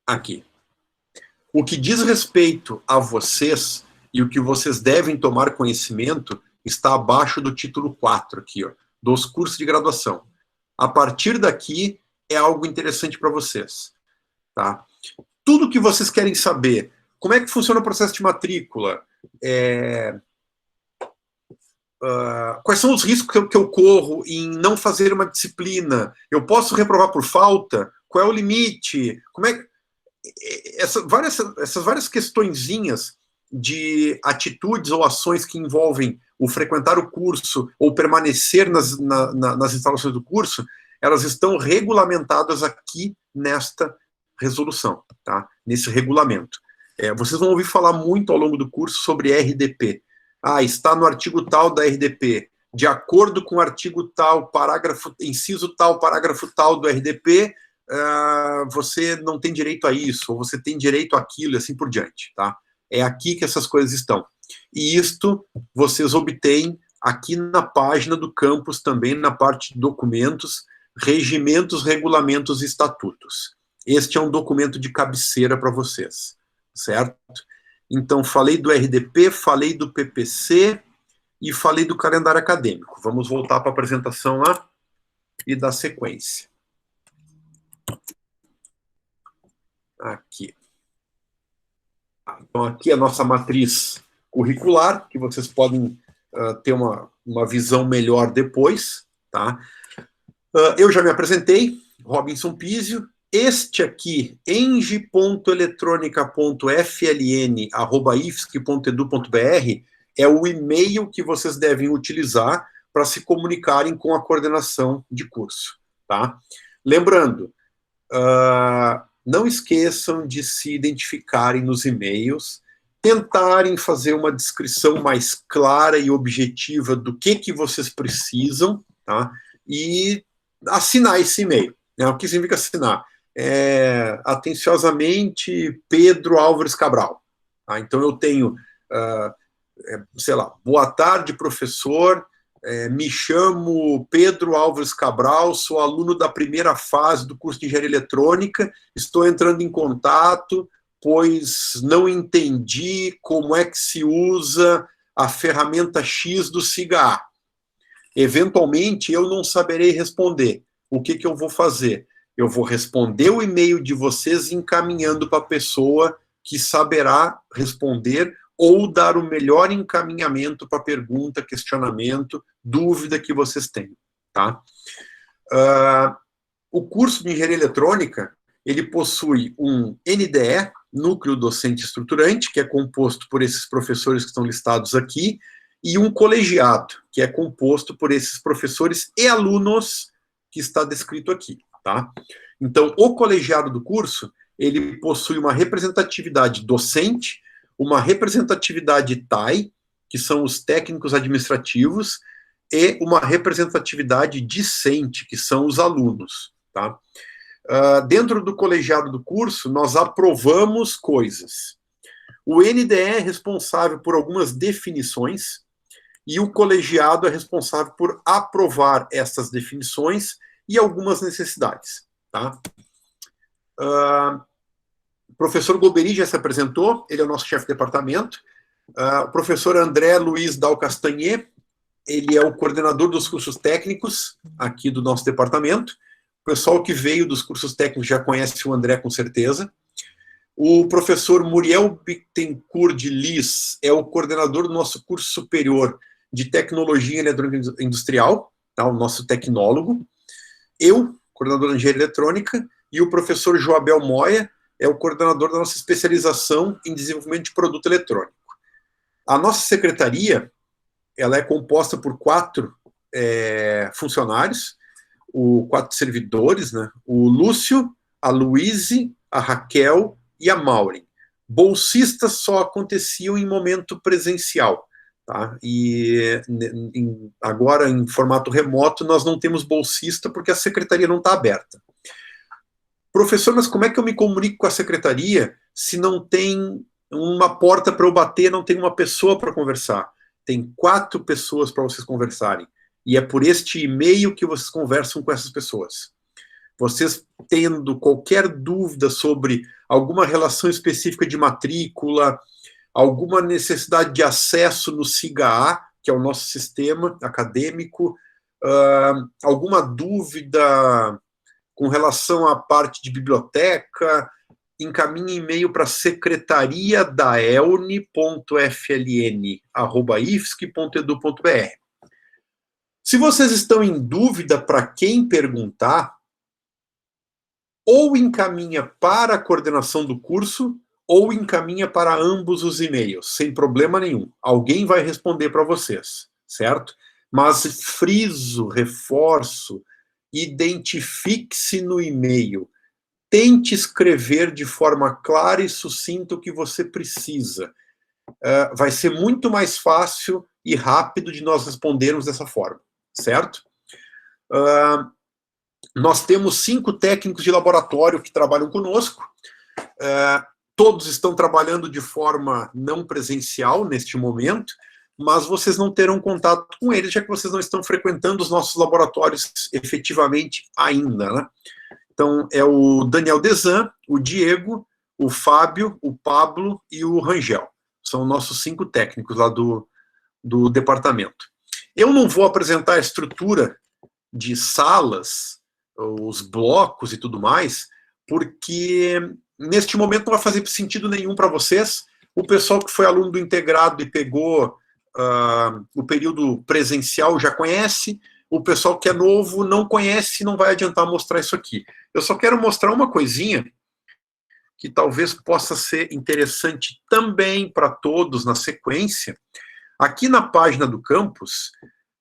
Aqui. O que diz respeito a vocês e o que vocês devem tomar conhecimento está abaixo do título 4 aqui, ó, dos cursos de graduação. A partir daqui é algo interessante para vocês. Tá? Tudo que vocês querem saber, como é que funciona o processo de matrícula, quais são os riscos que eu corro em não fazer uma disciplina, eu posso reprovar por falta, qual é o limite, como é essas várias questõezinhas de atitudes ou ações que envolvem o frequentar o curso ou permanecer nas instalações do curso, elas estão regulamentadas aqui nesta resolução, tá? Nesse regulamento. Vocês vão ouvir falar muito ao longo do curso sobre RDP. Está no artigo tal da RDP, de acordo com o artigo tal, inciso tal, parágrafo tal do RDP, você não tem direito a isso, ou você tem direito àquilo, e assim por diante, tá? É aqui que essas coisas estão. E isto vocês obtêm aqui na página do campus também, na parte de documentos, regimentos, regulamentos e estatutos. Este é um documento de cabeceira para vocês, certo? Então, falei do RDP, falei do PPC e falei do calendário acadêmico. Vamos voltar para a apresentação lá e dar sequência. Aqui. Então, aqui é a nossa matriz curricular, que vocês podem ter uma visão melhor depois. Tá? Eu já me apresentei, Robinson Pizio. Este aqui, eng.eletronica.fln@ifsc.edu.br, é o e-mail que vocês devem utilizar para se comunicarem com a coordenação de curso. Tá? Lembrando, não esqueçam de se identificarem nos e-mails, tentarem fazer uma descrição mais clara e objetiva do que vocês precisam, tá? E assinar esse e-mail. Né? O que significa assinar? Atenciosamente, Pedro Álvares Cabral. Tá? Então, eu tenho, sei lá, boa tarde, professor, me chamo Pedro Álvares Cabral, sou aluno da primeira fase do curso de Engenharia Eletrônica, estou entrando em contato, pois não entendi como é que se usa a ferramenta X do SIGA. Eventualmente, eu não saberei responder. O que eu vou fazer? Eu vou responder o e-mail de vocês encaminhando para a pessoa que saberá responder ou dar o melhor encaminhamento para pergunta, questionamento, dúvida que vocês tenham, tá? O curso de Engenharia Eletrônica, ele possui um NDE, Núcleo Docente Estruturante, que é composto por esses professores que estão listados aqui, e um colegiado, que é composto por esses professores e alunos que está descrito aqui, tá? Então, o colegiado do curso, ele possui uma representatividade docente, uma representatividade TAI, que são os técnicos administrativos, e uma representatividade discente, que são os alunos, tá? Dentro do colegiado do curso, nós aprovamos coisas. O NDE é responsável por algumas definições, e o colegiado é responsável por aprovar essas definições e algumas necessidades, tá? O professor Golbery já se apresentou, ele é o nosso chefe de departamento. O professor André Luiz Dal Castagnet, ele é o coordenador dos cursos técnicos aqui do nosso departamento. O pessoal que veio dos cursos técnicos já conhece o André com certeza. O professor Muriel Bittencourt de Lis é o coordenador do nosso curso superior de Tecnologia Eletrônica Industrial, tá? O nosso tecnólogo. Eu, coordenador de Engenharia Eletrônica, e o professor Joabel Moya é o coordenador da nossa especialização em desenvolvimento de produto eletrônico. A nossa secretaria, ela é composta por 4 funcionários, 4 servidores, né? O Lúcio, a Luíse, a Raquel e a Maureen. Bolsistas só aconteciam em momento presencial, tá? E agora, em formato remoto, nós não temos bolsista porque a secretaria não está aberta. Professor, mas como é que eu me comunico com a secretaria se não tem uma porta para eu bater, não tem uma pessoa para conversar? Tem 4 pessoas para vocês conversarem. E é por este e-mail que vocês conversam com essas pessoas. Vocês tendo qualquer dúvida sobre alguma relação específica de matrícula, alguma necessidade de acesso no SIGA-A, que é o nosso sistema acadêmico, alguma dúvida com relação à parte de biblioteca, encaminhe e-mail para secretaria.daelne.fln@ifsc.edu.br. Se vocês estão em dúvida para quem perguntar, ou encaminha para a coordenação do curso, ou encaminha para ambos os e-mails, sem problema nenhum. Alguém vai responder para vocês, certo? Mas friso, reforço, identifique-se no e-mail. Tente escrever de forma clara e sucinta o que você precisa. Vai ser muito mais fácil e rápido de nós respondermos dessa forma, certo? Nós temos 5 técnicos de laboratório que trabalham conosco. Todos estão trabalhando de forma não presencial neste momento, mas vocês não terão contato com eles, já que vocês não estão frequentando os nossos laboratórios efetivamente ainda, né? Então, é o Daniel Desan, o Diego, o Fábio, o Pablo e o Rangel. São nossos 5 técnicos lá do departamento. Eu não vou apresentar a estrutura de salas, os blocos e tudo mais, porque neste momento não vai fazer sentido nenhum para vocês. O pessoal que foi aluno do integrado e pegou o período presencial já conhece, o pessoal que é novo não conhece, não vai adiantar mostrar isso aqui. Eu só quero mostrar uma coisinha que talvez possa ser interessante também para todos na sequência. Aqui na página do campus,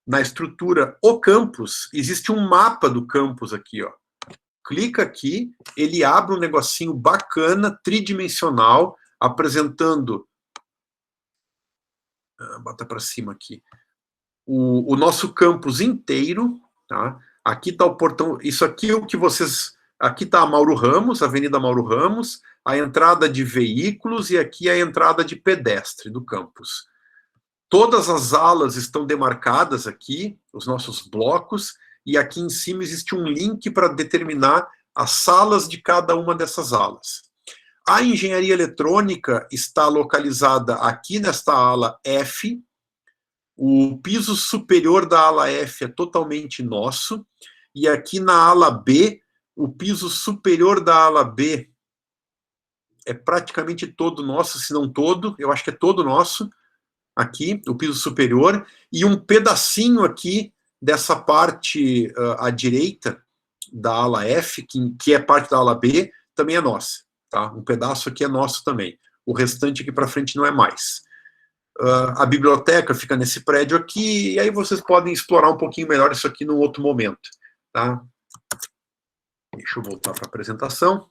na estrutura O Campus, existe um mapa do campus aqui, ó. Clica aqui, ele abre um negocinho bacana, tridimensional, apresentando... Bota para cima aqui. O nosso campus inteiro, tá? Aqui está o portão... Isso aqui é o que vocês... Aqui está a Mauro Ramos, Avenida Mauro Ramos, a entrada de veículos e aqui a entrada de pedestre do campus. Todas as alas estão demarcadas aqui, os nossos blocos, e aqui em cima existe um link para determinar as salas de cada uma dessas alas. A engenharia eletrônica está localizada aqui nesta ala F. O piso superior da ala F é totalmente nosso. E aqui na ala B, o piso superior da ala B é praticamente todo nosso, se não todo, eu acho que é todo nosso, aqui, o piso superior, e um pedacinho aqui dessa parte à direita da ala F, que é parte da ala B, também é nossa, tá? Um pedaço aqui é nosso também. O restante aqui para frente não é mais. A biblioteca fica nesse prédio aqui, e aí vocês podem explorar um pouquinho melhor isso aqui num outro momento, tá? Deixa eu voltar para a apresentação.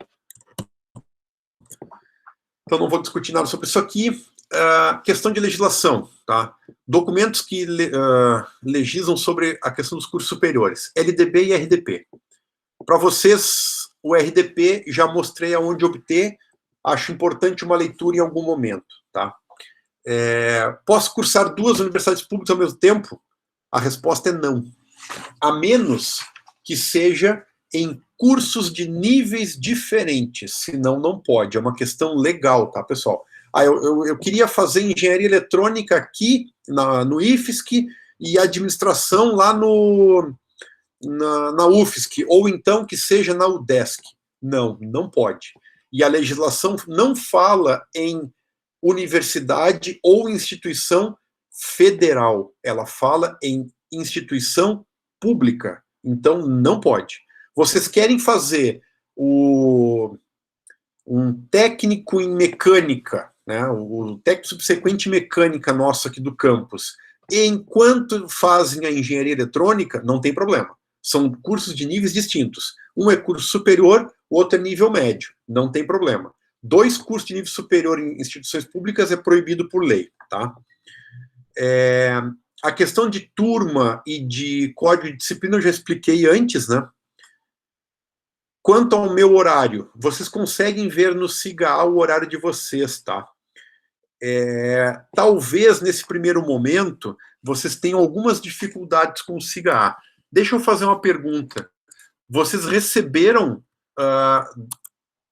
Então, não vou discutir nada sobre isso aqui. Questão de legislação, tá? Documentos que legislam sobre a questão dos cursos superiores, LDB e RDP. Para vocês, o RDP, já mostrei aonde obter, acho importante uma leitura em algum momento, tá? Posso cursar 2 universidades públicas ao mesmo tempo? A resposta é não. A menos que seja em cursos de níveis diferentes, senão não pode. É uma questão legal, tá, pessoal? Eu queria fazer engenharia eletrônica aqui, no IFSC, e administração lá na UFSC, ou então que seja na UDESC. Não, não pode. E a legislação não fala em universidade ou instituição federal. Ela fala em instituição pública. Então, não pode. Vocês querem fazer um técnico em mecânica, né, o técnico subsequente em mecânica nosso aqui do campus, enquanto fazem a engenharia eletrônica, não tem problema. São cursos de níveis distintos. Um é curso superior, o outro é nível médio. Não tem problema. 2 cursos de nível superior em instituições públicas é proibido por lei, tá? A questão de turma e de código de disciplina eu já expliquei antes, né? Quanto ao meu horário, vocês conseguem ver no SIGA o horário de vocês, tá? Talvez, nesse primeiro momento, vocês tenham algumas dificuldades com o SIGA. Deixa eu fazer uma pergunta. Vocês receberam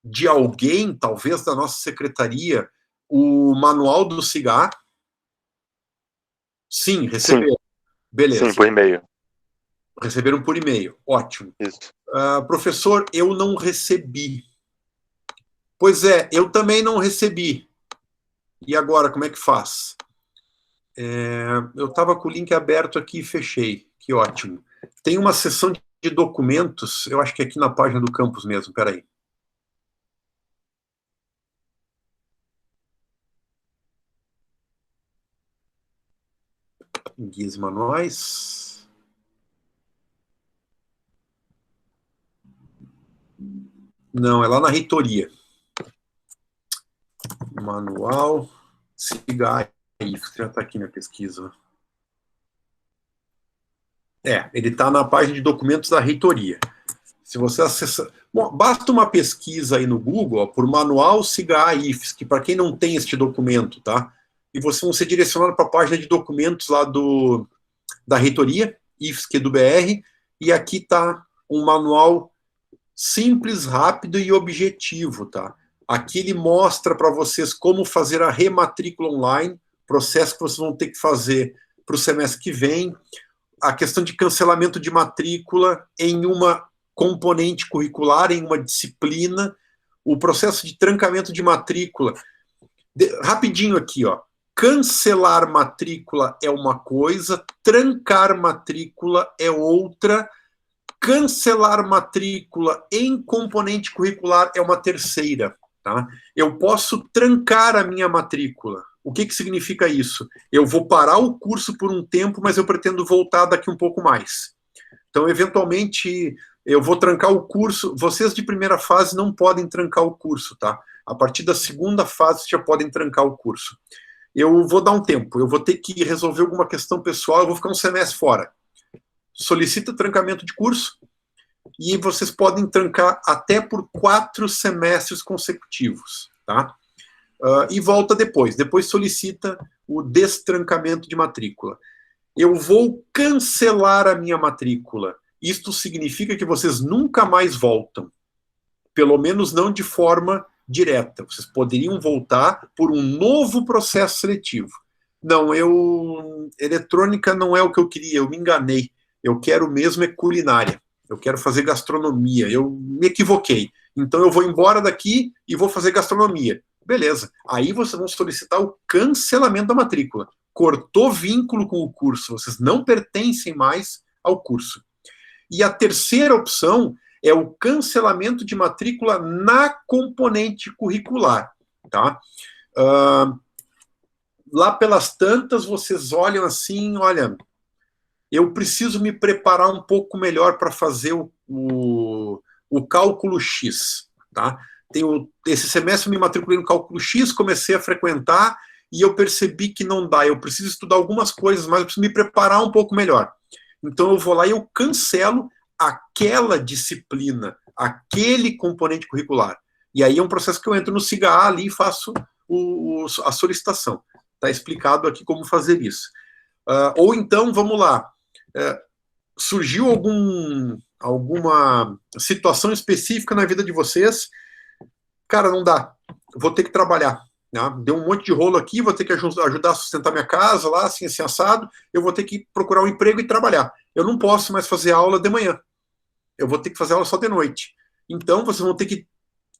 de alguém, talvez da nossa secretaria, o manual do SIGA? Sim, receberam. Sim. Beleza. Sim, por e-mail. Receberam por e-mail, ótimo. Isso. Professor, eu não recebi. Pois é, eu também não recebi. E agora, como é que faz? Eu estava com o link aberto aqui e fechei. Que ótimo. Tem uma seção de documentos, eu acho que é aqui na página do campus mesmo, peraí. Guias e manuais. Não, é lá na reitoria. Manual, SIGA, já está aqui minha pesquisa. Ele está na página de documentos da reitoria. Se você acessar... Bom, basta uma pesquisa aí no Google, ó, por manual SIGA IFSC, que para quem não tem este documento, tá? E vocês vão ser direcionados para a página de documentos lá da reitoria, IFSC do BR, e aqui está um manual simples, rápido e objetivo, tá? Aqui ele mostra para vocês como fazer a rematrícula online, processo que vocês vão ter que fazer para o semestre que vem, a questão de cancelamento de matrícula em uma componente curricular, em uma disciplina, o processo de trancamento de matrícula. Rapidinho aqui, ó. Cancelar matrícula é uma coisa, trancar matrícula é outra, cancelar matrícula em componente curricular é uma terceira, tá? Eu posso trancar a minha matrícula. O que significa isso? Eu vou parar o curso por um tempo, mas eu pretendo voltar daqui um pouco mais. Então, eventualmente, eu vou trancar o curso. Vocês de primeira fase não podem trancar o curso, tá? A partir da segunda fase, já podem trancar o curso. Eu vou dar um tempo, eu vou ter que resolver alguma questão pessoal, eu vou ficar um semestre fora. Solicita trancamento de curso e vocês podem trancar até por 4 semestres consecutivos, tá? E volta depois solicita o destrancamento de matrícula. Eu vou cancelar a minha matrícula. Isto significa que vocês nunca mais voltam, pelo menos não de forma direta. Vocês poderiam voltar por um novo processo seletivo. Não, eletrônica não é o que eu queria, eu me enganei. Eu quero mesmo é culinária. Eu quero fazer gastronomia. Eu me equivoquei. Então eu vou embora daqui e vou fazer gastronomia. Beleza. Aí vocês vão solicitar o cancelamento da matrícula. Cortou vínculo com o curso, vocês não pertencem mais ao curso. E a terceira opção é o cancelamento de matrícula na componente curricular, tá? Lá pelas tantas, vocês olham assim, olha, eu preciso me preparar um pouco melhor para fazer o cálculo X, tá? Esse semestre eu me matriculei no cálculo X, comecei a frequentar e eu percebi que não dá, eu preciso estudar algumas coisas, mas eu preciso me preparar um pouco melhor. Então eu vou lá e eu cancelo aquela disciplina, aquele componente curricular. E aí é um processo que eu entro no SIGA ali e faço a solicitação. Está explicado aqui como fazer isso. Ou então, vamos lá, surgiu alguma situação específica na vida de vocês, cara, não dá, vou ter que trabalhar. Né? Deu um monte de rolo aqui, vou ter que ajudar a sustentar minha casa lá, assim assado, eu vou ter que procurar um emprego e trabalhar. Eu não posso mais fazer aula de manhã, eu vou ter que fazer aula só de noite. Então, vocês vão ter que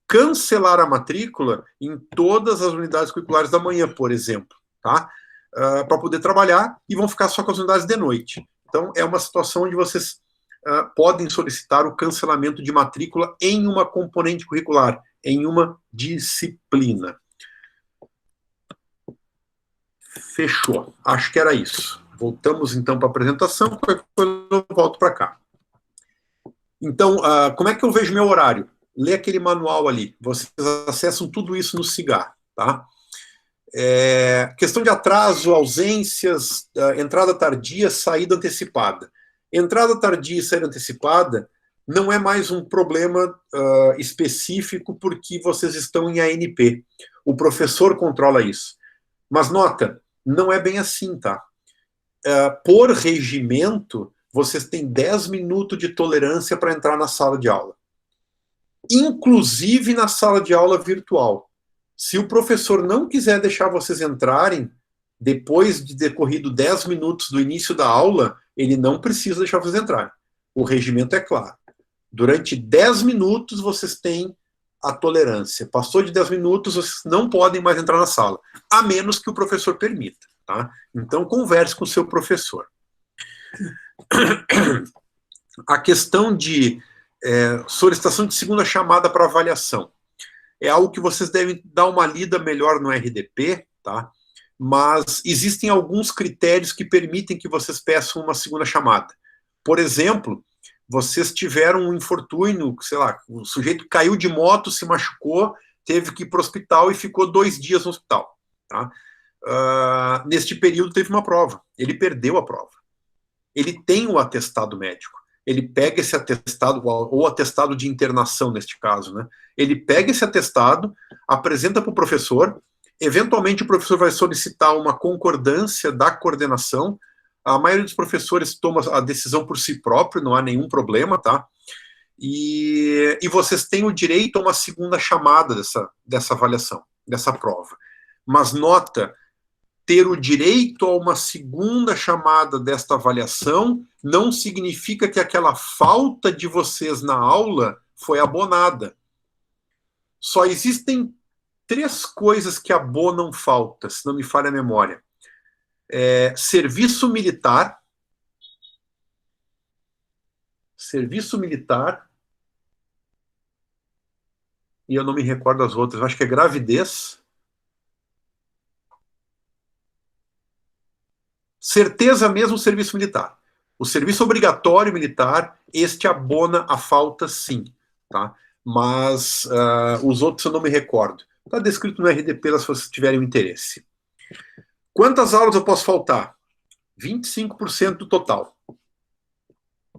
cancelar a matrícula em todas as unidades curriculares da manhã, por exemplo, tá? Para poder trabalhar, e vão ficar só com as unidades de noite. Então, é uma situação onde vocês podem solicitar o cancelamento de matrícula em uma componente curricular, em uma disciplina. Fechou. Acho que era isso. Voltamos, então, para a apresentação, qualquer coisa eu volto para cá. Então, como é que eu vejo meu horário? Lê aquele manual ali. Vocês acessam tudo isso no SIGA, tá? Questão de atraso, ausências, entrada tardia, saída antecipada. Entrada tardia e saída antecipada não é mais um problema específico porque vocês estão em ANP. O professor controla isso. Mas nota, não é bem assim, tá? Por regimento, vocês têm 10 minutos de tolerância para entrar na sala de aula. Inclusive na sala de aula virtual. Se o professor não quiser deixar vocês entrarem, depois de decorrido 10 minutos do início da aula, ele não precisa deixar vocês entrarem. O regimento é claro. Durante 10 minutos vocês têm a tolerância. Passou de 10 minutos, vocês não podem mais entrar na sala, a menos que o professor permita. Tá? Então, converse com o seu professor. A questão de solicitação de segunda chamada para avaliação é algo que vocês devem dar uma lida melhor no RDP, tá? Mas existem alguns critérios que permitem que vocês peçam uma segunda chamada. Por exemplo, vocês tiveram um infortúnio, sei lá, o sujeito caiu de moto, se machucou, teve que ir para o hospital e ficou 2 dias no hospital. Tá? Neste período teve uma prova, ele perdeu a prova. Ele tem o atestado médico, ele pega esse atestado, ou atestado de internação neste caso, né? Ele pega esse atestado, apresenta para o professor, eventualmente o professor vai solicitar uma concordância da coordenação. A maioria dos professores toma a decisão por si próprio, não há nenhum problema, tá? E vocês têm o direito a uma segunda chamada dessa avaliação, dessa prova. Mas nota, ter o direito a uma segunda chamada desta avaliação não significa que aquela falta de vocês na aula foi abonada. Só existem 3 coisas que abonam falta, se não me falha a memória. Serviço militar, e eu não me recordo as outras, acho que é gravidez, certeza mesmo o serviço militar. O serviço obrigatório militar, este abona a falta sim, tá? Mas os outros eu não me recordo. Está descrito no RDP, se vocês tiverem interesse. Quantas aulas eu posso faltar? 25% do total.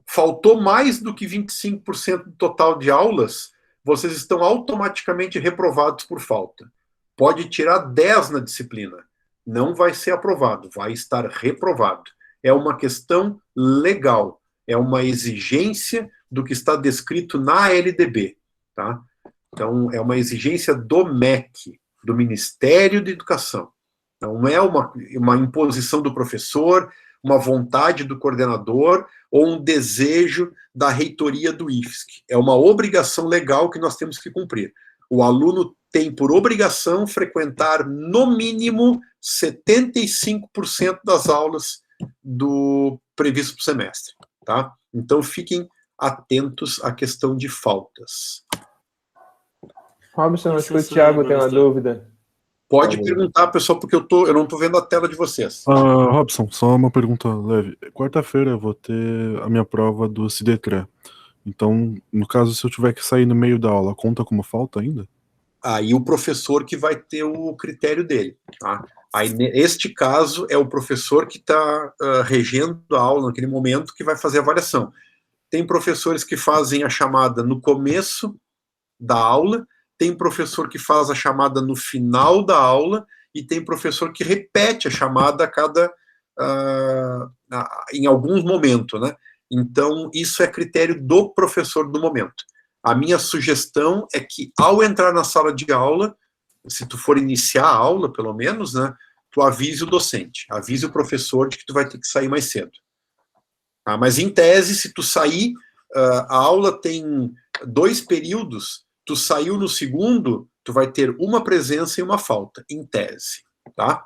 Faltou mais do que 25% do total de aulas, vocês estão automaticamente reprovados por falta. Pode tirar 10 na disciplina. Não vai ser aprovado, vai estar reprovado. É uma questão legal, é uma exigência do que está descrito na LDB. Tá? Então, é uma exigência do MEC, do Ministério da Educação. Não é uma imposição do professor, uma vontade do coordenador ou um desejo da reitoria do IFSC. É uma obrigação legal que nós temos que cumprir. O aluno tem por obrigação frequentar, no mínimo, 75% das aulas do previsto para o semestre. Tá? Então, fiquem atentos à questão de faltas. Robson, acho que o Thiago tem uma dúvida. Pode perguntar, pessoal, porque eu não estou vendo a tela de vocês. Robson, só uma pergunta leve. Quarta-feira eu vou ter a minha prova do CIDETRE. Então, no caso, se eu tiver que sair no meio da aula, conta como falta ainda? Aí o professor que vai ter o critério dele. Tá? Aí, neste caso, é o professor que está regendo a aula naquele momento que vai fazer a avaliação. Tem professores que fazem a chamada no começo da aula, tem professor que faz a chamada no final da aula e tem professor que repete a chamada a cada em alguns momentos, né? Então, isso é critério do professor do momento. A minha sugestão é que, ao entrar na sala de aula, se tu for iniciar a aula, pelo menos, né, tu avise o docente, avise o professor de que tu vai ter que sair mais cedo. Tá? Mas, em tese, se tu sair, a aula tem 2 períodos, tu saiu no segundo, tu vai ter uma presença e uma falta, em tese, tá?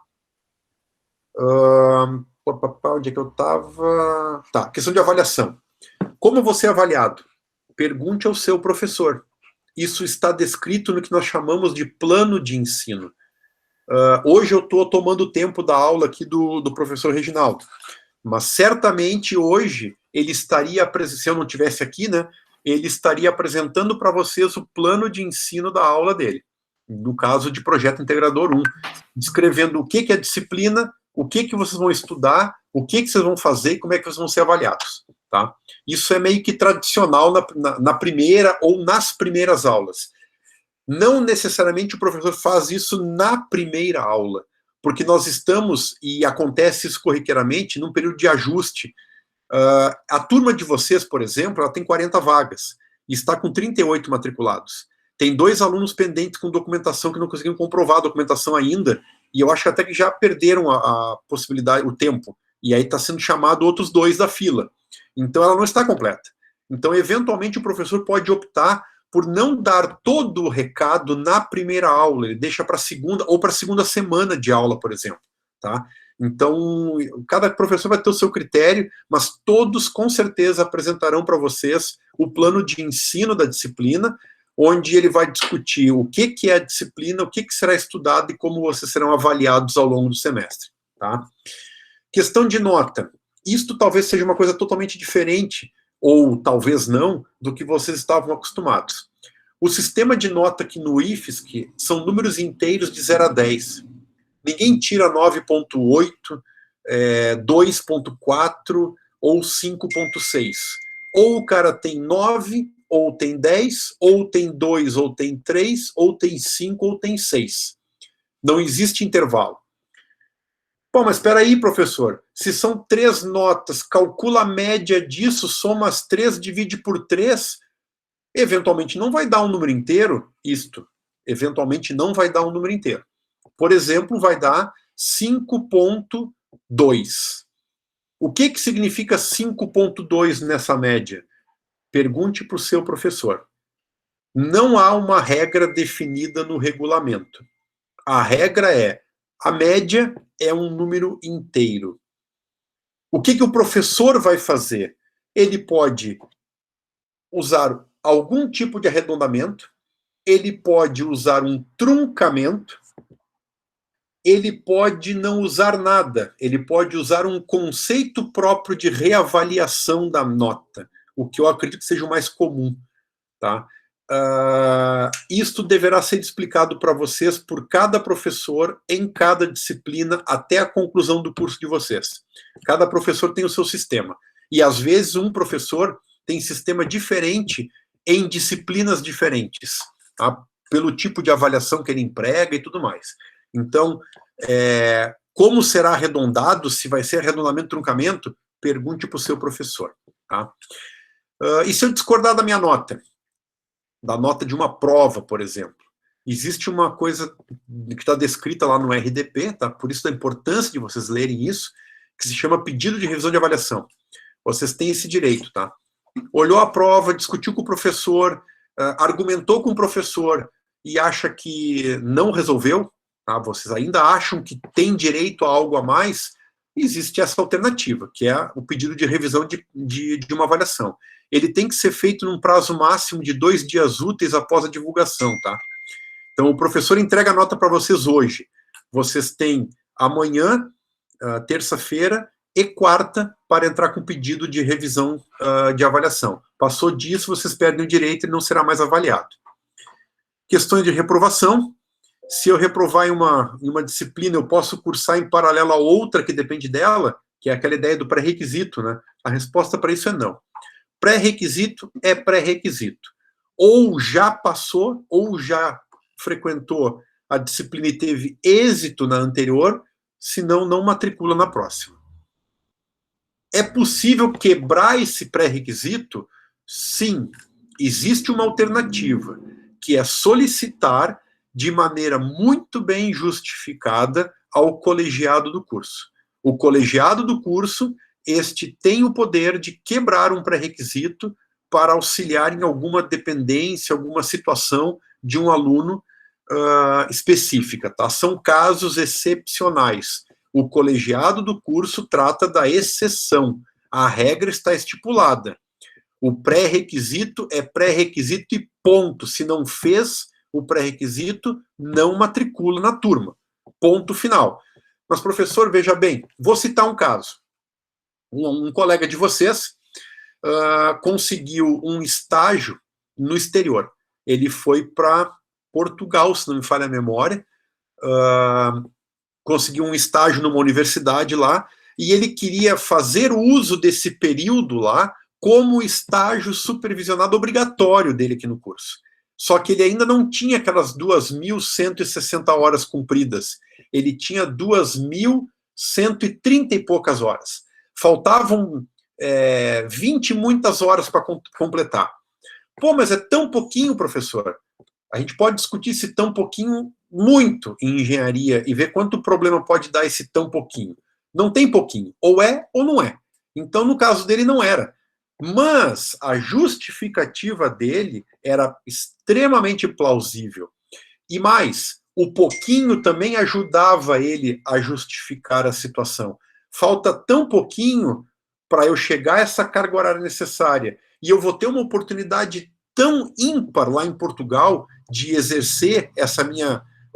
Onde é que eu estava? Tá, questão de avaliação. Como você é avaliado? Pergunte ao seu professor. Isso está descrito no que nós chamamos de plano de ensino. Hoje eu estou tomando o tempo da aula aqui do professor Reginaldo, mas certamente hoje ele estaria, se eu não estivesse aqui, né, ele estaria apresentando para vocês o plano de ensino da aula dele, no caso de Projeto Integrador 1, descrevendo o que é disciplina, o que vocês vão estudar, o que vocês vão fazer e como é que vocês vão ser avaliados. Tá? Isso é meio que tradicional na primeira ou nas primeiras aulas. Não necessariamente o professor faz isso na primeira aula, porque nós estamos, e acontece isso corriqueiramente, num período de ajuste. A turma de vocês, por exemplo, ela tem 40 vagas, e está com 38 matriculados. Tem 2 alunos pendentes com documentação que não conseguiram comprovar a documentação ainda, e eu acho até que já perderam a possibilidade, o tempo, e aí está sendo chamado outros 2 da fila. Então, ela não está completa. Então, eventualmente, o professor pode optar por não dar todo o recado na primeira aula, ele deixa para a segunda, ou para a segunda semana de aula, por exemplo. Tá? Então, cada professor vai ter o seu critério, mas todos, com certeza, apresentarão para vocês o plano de ensino da disciplina, onde ele vai discutir o que é a disciplina, o que será estudado e como vocês serão avaliados ao longo do semestre. Tá? Questão de nota. Isto talvez seja uma coisa totalmente diferente, ou talvez não, do que vocês estavam acostumados. O sistema de nota aqui no IFSC são números inteiros de 0 a 10. Ninguém tira 9.8, 2.4 ou 5.6. Ou o cara tem 9, ou tem 10, ou tem 2, ou tem 3, ou tem 5, ou tem 6. Não existe intervalo. Pô, mas espera aí, professor. Se são 3 notas, calcula a média disso, soma as 3, divide por 3, eventualmente não vai dar um número inteiro, eventualmente não vai dar um número inteiro. Por exemplo, vai dar 5.2. O que significa 5.2 nessa média? Pergunte para o seu professor. Não há uma regra definida no regulamento. A regra é, a média é um número inteiro. O que o professor vai fazer? Ele pode usar algum tipo de arredondamento, ele pode usar um truncamento, ele pode não usar nada, ele pode usar um conceito próprio de reavaliação da nota, o que eu acredito que seja o mais comum. Tá? Isto deverá ser explicado para vocês por cada professor em cada disciplina até a conclusão do curso de vocês. Cada professor tem o seu sistema. E, às vezes, um professor tem sistema diferente em disciplinas diferentes, tá? Pelo tipo de avaliação que ele emprega e tudo mais. Então, como será arredondado, se vai ser arredondamento, truncamento, pergunte para o seu professor. Tá? E se eu discordar da minha nota? Da nota de uma prova, por exemplo. Existe uma coisa que está descrita lá no RDP, tá? Por isso a importância de vocês lerem isso, que se chama pedido de revisão de avaliação. Vocês têm esse direito, tá? Olhou a prova, discutiu com o professor, argumentou com o professor e acha que não resolveu, tá? Vocês ainda acham que tem direito a algo a mais, existe essa alternativa, que é o pedido de revisão de uma avaliação. Ele tem que ser feito num prazo máximo de 2 dias úteis após a divulgação, tá? Então, o professor entrega a nota para vocês hoje. Vocês têm amanhã, terça-feira e quarta, para entrar com pedido de revisão de avaliação. Passou disso, vocês perdem o direito e não será mais avaliado. Questões de reprovação. Se eu reprovar em uma disciplina, eu posso cursar em paralelo a outra que depende dela, que é aquela ideia do pré-requisito, né? A resposta para isso é não. Pré-requisito é pré-requisito. Ou já passou, ou já frequentou a disciplina e teve êxito na anterior, senão não matricula na próxima. É possível quebrar esse pré-requisito? Sim. Existe uma alternativa, que é solicitar de maneira muito bem justificada ao colegiado do curso. O colegiado do curso, este tem o poder de quebrar um pré-requisito para auxiliar em alguma dependência, alguma situação de um aluno específica, tá? São casos excepcionais. O colegiado do curso trata da exceção. A regra está estipulada. O pré-requisito é pré-requisito e ponto. Se não fez o pré-requisito, não matricula na turma. Ponto final. Mas, professor, veja bem, vou citar um caso. Um colega de vocês conseguiu um estágio no exterior. Ele foi para Portugal, se não me falha a memória, conseguiu um estágio numa universidade lá, e ele queria fazer uso desse período lá como estágio supervisionado obrigatório dele aqui no curso. Só que ele ainda não tinha aquelas 2.160 horas cumpridas. Ele tinha 2.130 e poucas horas. Faltavam 20 muitas horas para completar. Pô, mas é tão pouquinho, professor. A gente pode discutir esse tão pouquinho muito em engenharia e ver quanto problema pode dar esse tão pouquinho. Não tem pouquinho. Ou é ou não é. Então, no caso dele, não era. Mas a justificativa dele era extremamente plausível. E mais, o pouquinho também ajudava ele a justificar a situação. Falta tão pouquinho para eu chegar a essa carga horária necessária. E eu vou ter uma oportunidade tão ímpar lá em Portugal de exercer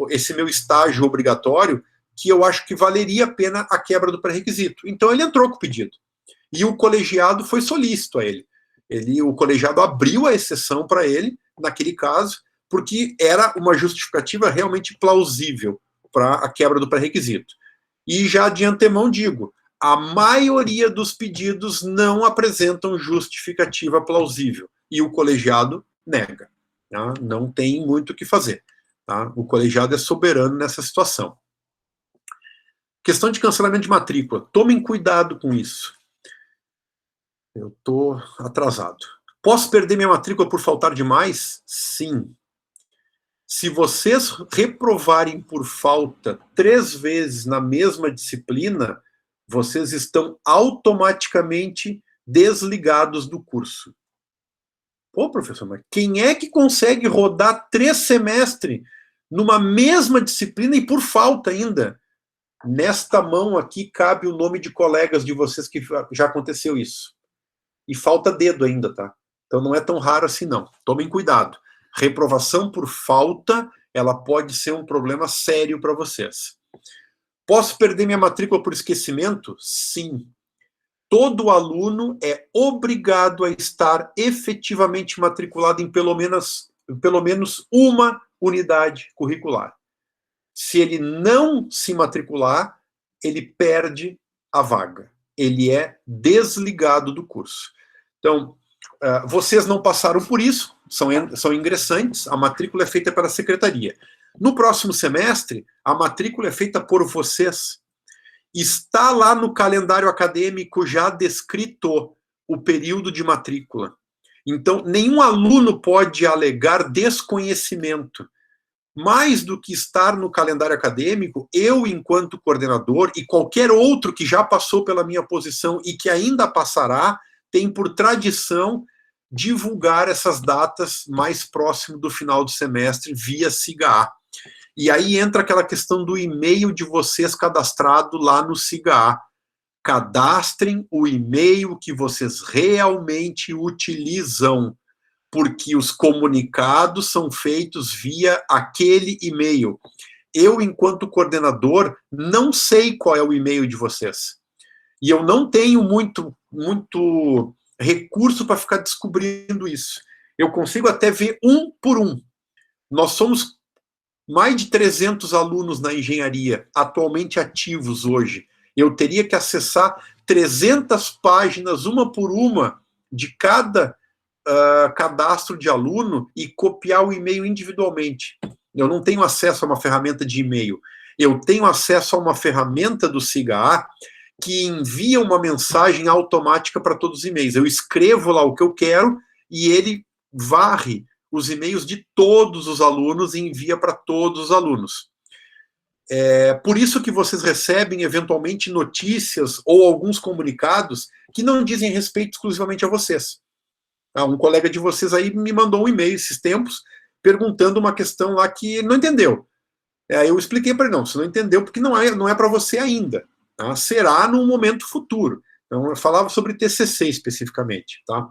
esse meu estágio obrigatório, que eu acho que valeria a pena a quebra do pré-requisito. Então ele entrou com o pedido. E o colegiado foi solícito a ele. O colegiado abriu a exceção para ele, naquele caso, porque era uma justificativa realmente plausível para a quebra do pré-requisito. E já de antemão digo, a maioria dos pedidos não apresentam justificativa plausível. E o colegiado nega. Tá? Não tem muito o que fazer. Tá? O colegiado é soberano nessa situação. Questão de cancelamento de matrícula. Tomem cuidado com isso. Eu estou atrasado. Posso perder minha matrícula por faltar demais? Sim. Se vocês reprovarem por falta 3 vezes na mesma disciplina, vocês estão automaticamente desligados do curso. Pô, professor, mas quem é que consegue rodar 3 semestres numa mesma disciplina e por falta ainda? Nesta mão aqui cabe o nome de colegas de vocês que já aconteceu isso. E falta dedo ainda, tá? Então não é tão raro assim, não. Tomem cuidado. Reprovação por falta, ela pode ser um problema sério para vocês. Posso perder minha matrícula por esquecimento? Sim. Todo aluno é obrigado a estar efetivamente matriculado em pelo menos uma unidade curricular. Se ele não se matricular, ele perde a vaga. Ele é desligado do curso. Então, vocês não passaram por isso, são ingressantes, a matrícula é feita pela secretaria. No próximo semestre, a matrícula é feita por vocês. Está lá no calendário acadêmico já descrito o período de matrícula. Então, nenhum aluno pode alegar desconhecimento. mais do que estar no calendário acadêmico, eu, enquanto coordenador, e qualquer outro que já passou pela minha posição e que ainda passará, tem por tradição divulgar essas datas mais próximo do final do semestre via SIGA-A. E aí entra aquela questão do e-mail de vocês cadastrado lá no SIGA-A. Cadastrem o e-mail que vocês realmente utilizam, porque os comunicados são feitos via aquele e-mail. Eu, enquanto coordenador, não sei qual é o e-mail de vocês. E eu não tenho muito recurso para ficar descobrindo isso. Eu consigo até ver um por um. Nós somos mais de 300 alunos na engenharia, atualmente ativos hoje. Eu teria que acessar 300 páginas, uma por uma, de cada cadastro de aluno e copiar o e-mail individualmente. Eu não tenho acesso a uma ferramenta de e-mail. Eu tenho acesso a uma ferramenta do SIGA-A que envia uma mensagem automática para todos os e-mails. Eu escrevo lá o que eu quero e ele varre os e-mails de todos os alunos e envia para todos os alunos. Por isso que vocês recebem, eventualmente, notícias ou alguns comunicados que não dizem respeito exclusivamente a vocês. Um colega de vocês aí me mandou um e-mail esses tempos perguntando uma questão lá que ele não entendeu. Aí eu expliquei para ele, não, você não entendeu porque não é para você ainda. Tá? Será num momento futuro. Então, eu falava sobre TCC especificamente. Tá?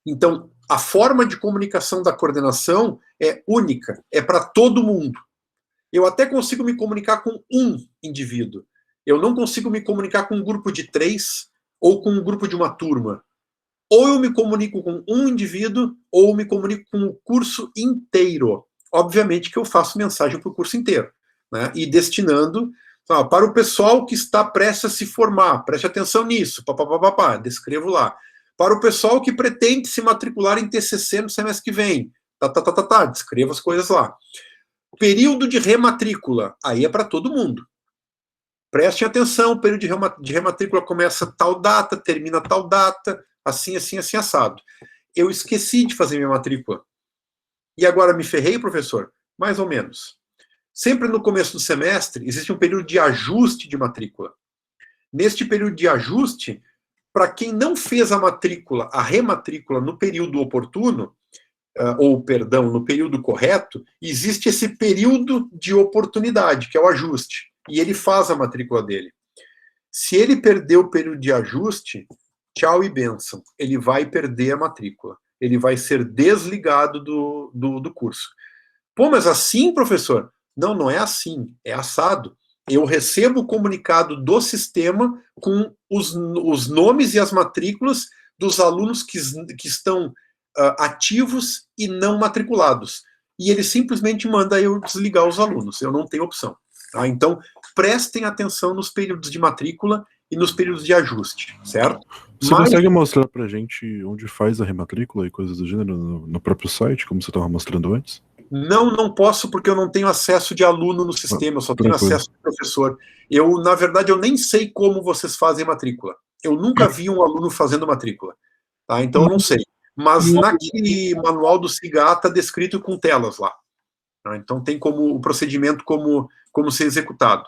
Então, a forma de comunicação da coordenação é única, é para todo mundo. Eu até consigo me comunicar com um indivíduo. Eu não consigo me comunicar com um grupo de 3 ou com um grupo de uma turma. Ou eu me comunico com um indivíduo, ou eu me comunico com o curso inteiro. Obviamente que eu faço mensagem para o curso inteiro, né? E destinando para o pessoal que está prestes a se formar, preste atenção nisso, descrevo lá. Para o pessoal que pretende se matricular em TCC no semestre que vem, descrevo as coisas lá. Período de rematrícula, aí é para todo mundo. Prestem atenção, o período de rematrícula começa tal data, termina tal data, assim, assado. Eu esqueci de fazer minha matrícula. E agora me ferrei, professor? Mais ou menos. Sempre no começo do semestre, existe um período de ajuste de matrícula. Neste período de ajuste, para quem não fez a rematrícula no período oportuno, no período correto, existe esse período de oportunidade, que é o ajuste. E ele faz a matrícula dele. Se ele perder o período de ajuste, tchau e bênção. Ele vai perder a matrícula. Ele vai ser desligado do curso. Pô, mas assim, professor? Não, não é assim. É assado. Eu recebo o comunicado do sistema com os nomes e as matrículas dos alunos que estão ativos e não matriculados. E ele simplesmente manda eu desligar os alunos. Eu não tenho opção. Tá? Então, prestem atenção nos períodos de matrícula e nos períodos de ajuste, certo? Você consegue mostrar pra gente onde faz a rematrícula e coisas do gênero no próprio site, como você estava mostrando antes? Não posso, porque eu não tenho acesso de aluno no sistema, eu só tenho acesso de professor. Na verdade, eu nem sei como vocês fazem matrícula. Eu nunca vi um aluno fazendo matrícula. Tá? Então, eu não sei. Mas naquele manual do SIGA está descrito com telas lá. Tá? Então, tem o procedimento como ser executado.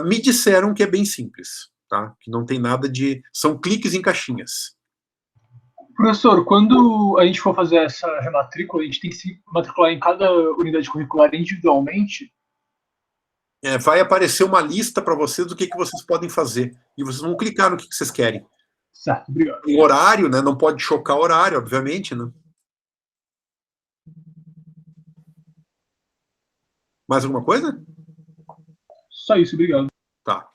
Me disseram que é bem simples. Tá? Que não tem nada de... São cliques em caixinhas. Professor, quando a gente for fazer essa rematrícula, a gente tem que se matricular em cada unidade curricular individualmente? Vai aparecer uma lista para vocês do que vocês podem fazer. E vocês vão clicar no que vocês querem. Certo, obrigado. O horário, né? Não pode chocar o horário, obviamente, né? Mais alguma coisa? Só isso, obrigado. Tá.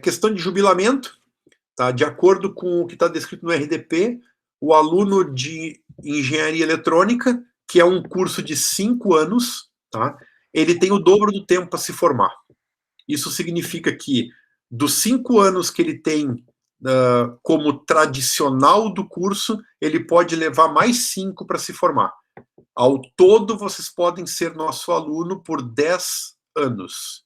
Questão de jubilamento. Tá? De acordo com o que está descrito no RDP, o aluno de engenharia eletrônica, que é um curso de 5 anos, tá? Ele tem o dobro do tempo para se formar. Isso significa que, dos 5 anos que ele tem como tradicional do curso, ele pode levar mais 5 para se formar. Ao todo, vocês podem ser nosso aluno por 10 anos,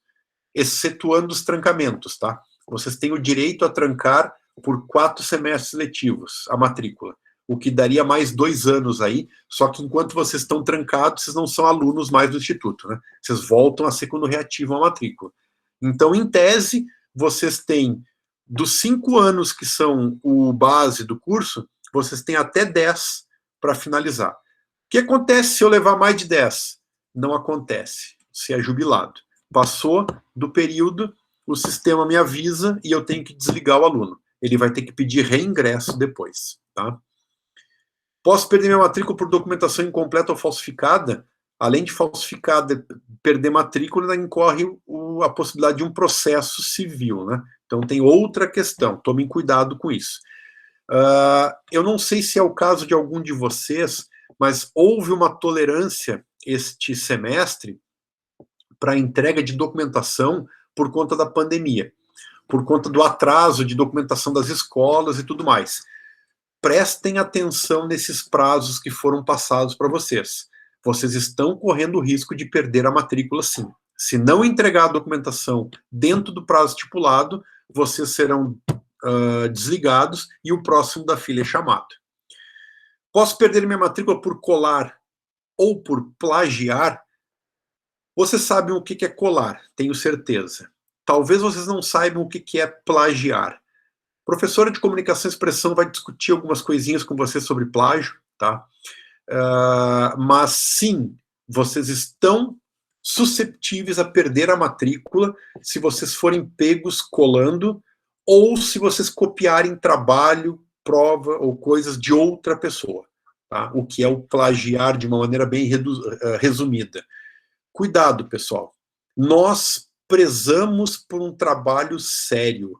excetuando os trancamentos, tá? Vocês têm o direito a trancar por 4 semestres letivos, a matrícula. o que daria mais 2 anos aí, só que enquanto vocês estão trancados, vocês não são alunos mais do Instituto, né? Vocês voltam a ser quando reativam a matrícula. Então, em tese, vocês têm, dos 5 anos que são o base do curso, vocês têm até 10 para finalizar. O que acontece se eu levar mais de 10? Não acontece, se é jubilado. Passou do período, o sistema me avisa e eu tenho que desligar o aluno. Ele vai ter que pedir reingresso depois, tá? Posso perder minha matrícula por documentação incompleta ou falsificada? Além de falsificada, perder matrícula, ainda incorre a possibilidade de um processo civil, né? Então tem outra questão, tomem cuidado com isso. Eu não sei se é o caso de algum de vocês, mas houve uma tolerância este semestre para a entrega de documentação por conta da pandemia, por conta do atraso de documentação das escolas e tudo mais. Prestem atenção nesses prazos que foram passados para vocês. Vocês estão correndo o risco de perder a matrícula, sim. Se não entregar a documentação dentro do prazo estipulado, vocês serão desligados e o próximo da fila é chamado. Posso perder minha matrícula por colar ou por plagiar? Vocês sabem o que é colar, tenho certeza. Talvez vocês não saibam o que é plagiar. Professora de comunicação e expressão vai discutir algumas coisinhas com vocês sobre plágio, tá? Mas sim, vocês estão susceptíveis a perder a matrícula se vocês forem pegos colando ou se vocês copiarem trabalho, prova ou coisas de outra pessoa, tá? O que é o plagiar de uma maneira bem resumida. Cuidado, pessoal. Nós prezamos por um trabalho sério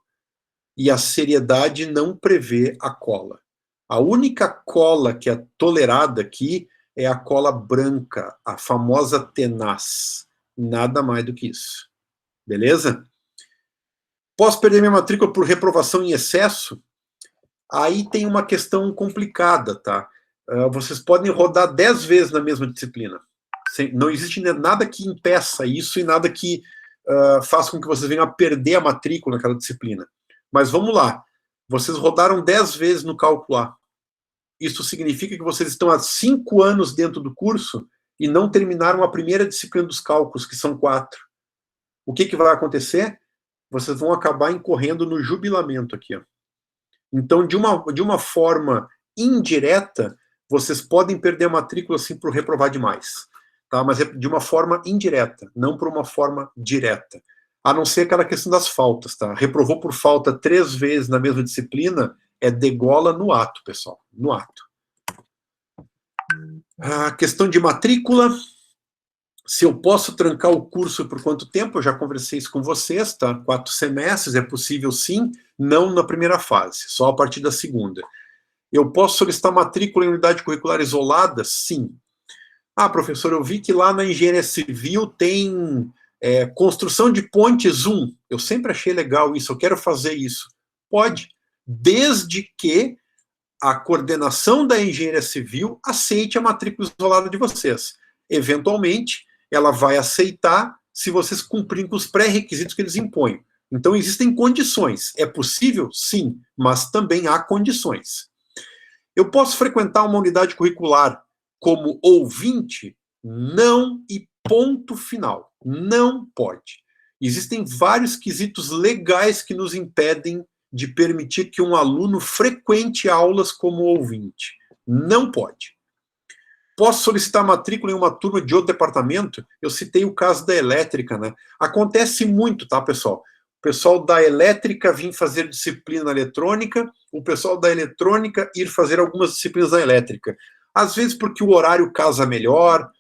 e a seriedade não prevê a cola. A única cola que é tolerada aqui é a cola branca, a famosa tenaz. Nada mais do que isso. Beleza? Posso perder minha matrícula por reprovação em excesso? Aí tem uma questão complicada, tá? Vocês podem rodar 10 vezes na mesma disciplina. Não existe nada que impeça isso e nada que faça com que vocês venham a perder a matrícula naquela disciplina. Mas vamos lá. Vocês rodaram 10 vezes no cálculo A. Isso significa que vocês estão há 5 anos dentro do curso e não terminaram a primeira disciplina dos cálculos, que são 4. O que vai acontecer? Vocês vão acabar incorrendo no jubilamento aqui, ó. Então, de uma forma indireta, vocês podem perder a matrícula assim por reprovar demais, tá? Mas é de uma forma indireta, não por uma forma direta. A não ser aquela questão das faltas, tá? Reprovou por falta 3 vezes na mesma disciplina, é degola no ato, pessoal, no ato. A questão de matrícula, se eu posso trancar o curso por quanto tempo, eu já conversei isso com vocês, tá? 4 semestres, é possível sim, não na primeira fase, só a partir da segunda. Eu posso solicitar matrícula em unidade curricular isolada? Sim. Ah, professor, eu vi que lá na engenharia civil tem construção de pontes 1. Eu sempre achei legal isso, eu quero fazer isso. Pode, desde que a coordenação da engenharia civil aceite a matrícula isolada de vocês. Eventualmente, ela vai aceitar se vocês cumprirem com os pré-requisitos que eles impõem. Então, existem condições. É possível? Sim, mas também há condições. Eu posso frequentar uma unidade curricular como ouvinte? Não, e ponto final. Não pode. Existem vários quesitos legais que nos impedem de permitir que um aluno frequente aulas como ouvinte. Não pode. Posso solicitar matrícula em uma turma de outro departamento? Eu citei o caso da elétrica, né? Acontece muito, tá, pessoal? O pessoal da elétrica vir fazer disciplina eletrônica, o pessoal da eletrônica ir fazer algumas disciplinas da elétrica. Às vezes porque o horário casa melhor,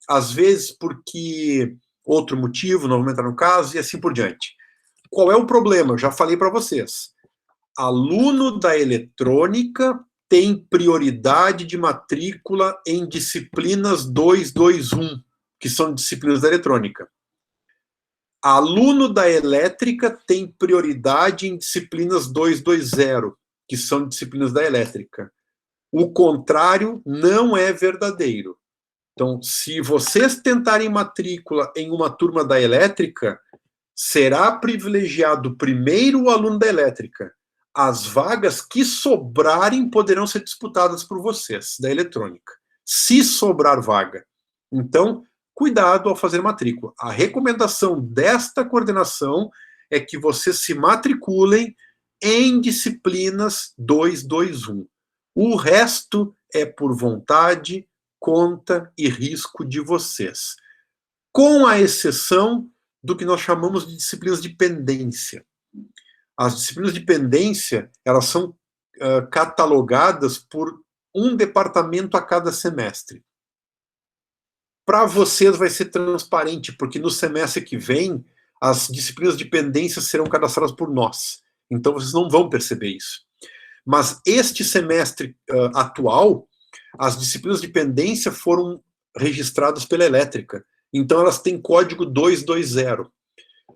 às vezes porque outro motivo, não vou entrar no caso, e assim por diante. Qual é o problema? Eu já falei para vocês. Aluno da eletrônica tem prioridade de matrícula em disciplinas 221, que são disciplinas da eletrônica. Aluno da elétrica tem prioridade em disciplinas 220, que são disciplinas da elétrica. O contrário não é verdadeiro. Então, se vocês tentarem matrícula em uma turma da elétrica, será privilegiado primeiro o aluno da elétrica. as vagas que sobrarem poderão ser disputadas por vocês, da eletrônica. Se sobrar vaga. Então, cuidado ao fazer matrícula. A recomendação desta coordenação é que vocês se matriculem em disciplinas 221. O resto é por vontade, conta e risco de vocês. Com a exceção do que nós chamamos de disciplinas de pendência. As disciplinas de pendência, elas são catalogadas por um departamento a cada semestre. Para vocês vai ser transparente, porque no semestre que vem, as disciplinas de pendência serão cadastradas por nós. Então, vocês não vão perceber isso. Mas este semestre atual, as disciplinas de pendência foram registradas pela elétrica. Então, elas têm código 220.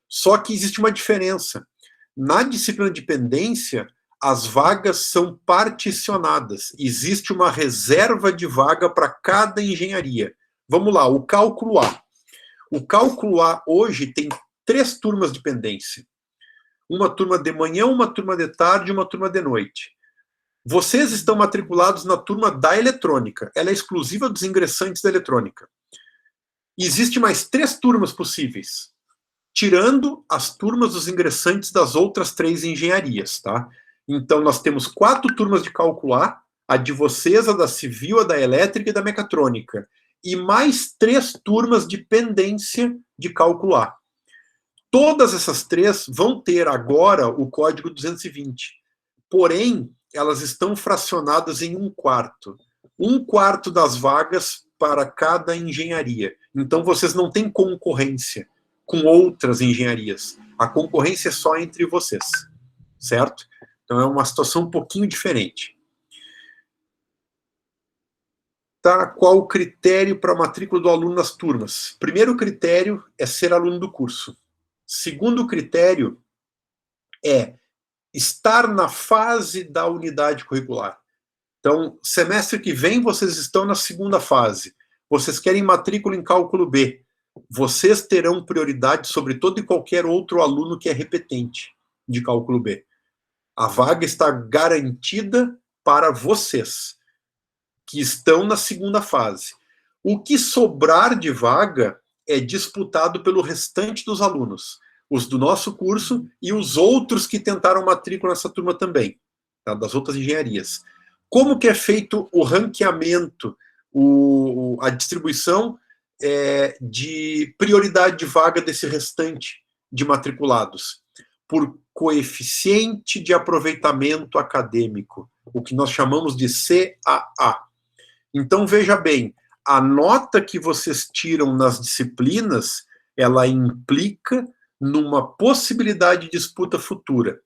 Só que existe uma diferença. Na disciplina de pendência, as vagas são particionadas. Existe uma reserva de vaga para cada engenharia. Vamos lá, o cálculo A. O cálculo A hoje tem 3 turmas de pendência. Uma turma de manhã, uma turma de tarde e uma turma de noite. Vocês estão matriculados na turma da eletrônica. Ela é exclusiva dos ingressantes da eletrônica. Existe mais 3 turmas possíveis, tirando as turmas dos ingressantes das outras 3 engenharias, tá? Então, nós temos 4 turmas de cálculo A de vocês, a da civil, a da elétrica e da mecatrônica, e mais 3 turmas de pendência de cálculo A. Todas essas 3 vão ter agora o código 220, porém, elas estão fracionadas em 1/4. 1/4 das vagas para cada engenharia. Então, vocês não têm concorrência com outras engenharias. A concorrência é só entre vocês, certo? Então, é uma situação um pouquinho diferente. Tá? Qual o critério para a matrícula do aluno nas turmas? Primeiro critério é ser aluno do curso. Segundo critério é estar na fase da unidade curricular. Então, semestre que vem, vocês estão na segunda fase. Vocês querem matrícula em cálculo B. Vocês terão prioridade sobre todo e qualquer outro aluno que é repetente de cálculo B. A vaga está garantida para vocês, que estão na segunda fase. O que sobrar de vaga é disputado pelo restante dos alunos, os do nosso curso e os outros que tentaram matrícula nessa turma também, tá? Das outras engenharias. Como que é feito o ranqueamento, a distribuição de prioridade de vaga desse restante de matriculados? Por coeficiente de aproveitamento acadêmico, o que nós chamamos de CAA. Então, veja bem, a nota que vocês tiram nas disciplinas, ela implica numa possibilidade de disputa futura.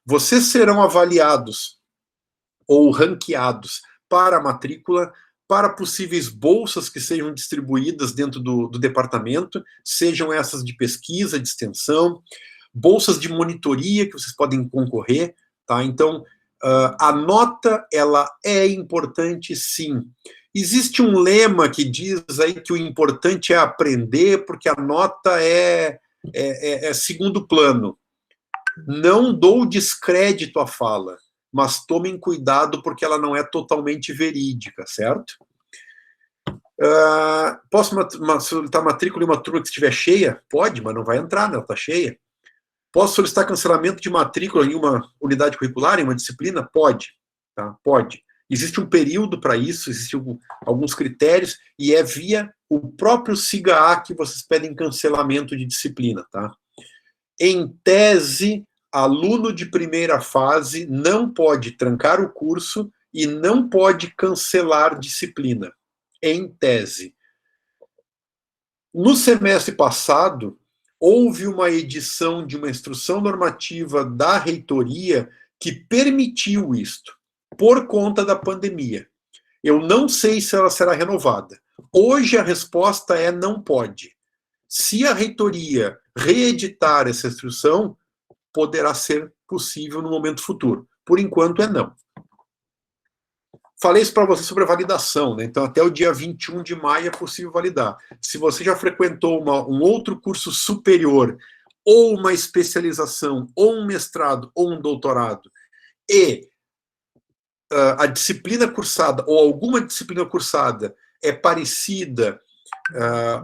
Vocês serão avaliados ou ranqueados para a matrícula, para possíveis bolsas que sejam distribuídas dentro do departamento, sejam essas de pesquisa, de extensão, bolsas de monitoria que vocês podem concorrer, tá? Então, a nota, ela é importante, sim. Existe um lema que diz aí que o importante é aprender, porque a nota é segundo plano. Não dou descrédito à fala, mas tomem cuidado porque ela não é totalmente verídica, certo? Posso solicitar matrícula em uma turma que estiver cheia? Pode, mas não vai entrar, né? Ela está cheia. Posso solicitar cancelamento de matrícula em uma unidade curricular, em uma disciplina? Pode, tá? Pode. Existe um período para isso, existem alguns critérios, e é via o próprio SIGA-A que vocês pedem cancelamento de disciplina, tá? Em tese, aluno de primeira fase não pode trancar o curso e não pode cancelar disciplina. Em tese. No semestre passado, houve uma edição de uma instrução normativa da reitoria que permitiu isto, por conta da pandemia. Eu não sei se ela será renovada. Hoje a resposta é não pode. Se a reitoria reeditar essa instrução, poderá ser possível no momento futuro. Por enquanto é não. Falei isso para você sobre a validação, né? Então até o dia 21 de maio é possível validar. Se você já frequentou um outro curso superior, ou uma especialização, ou um mestrado, ou um doutorado, e a disciplina cursada, ou alguma disciplina cursada, é parecida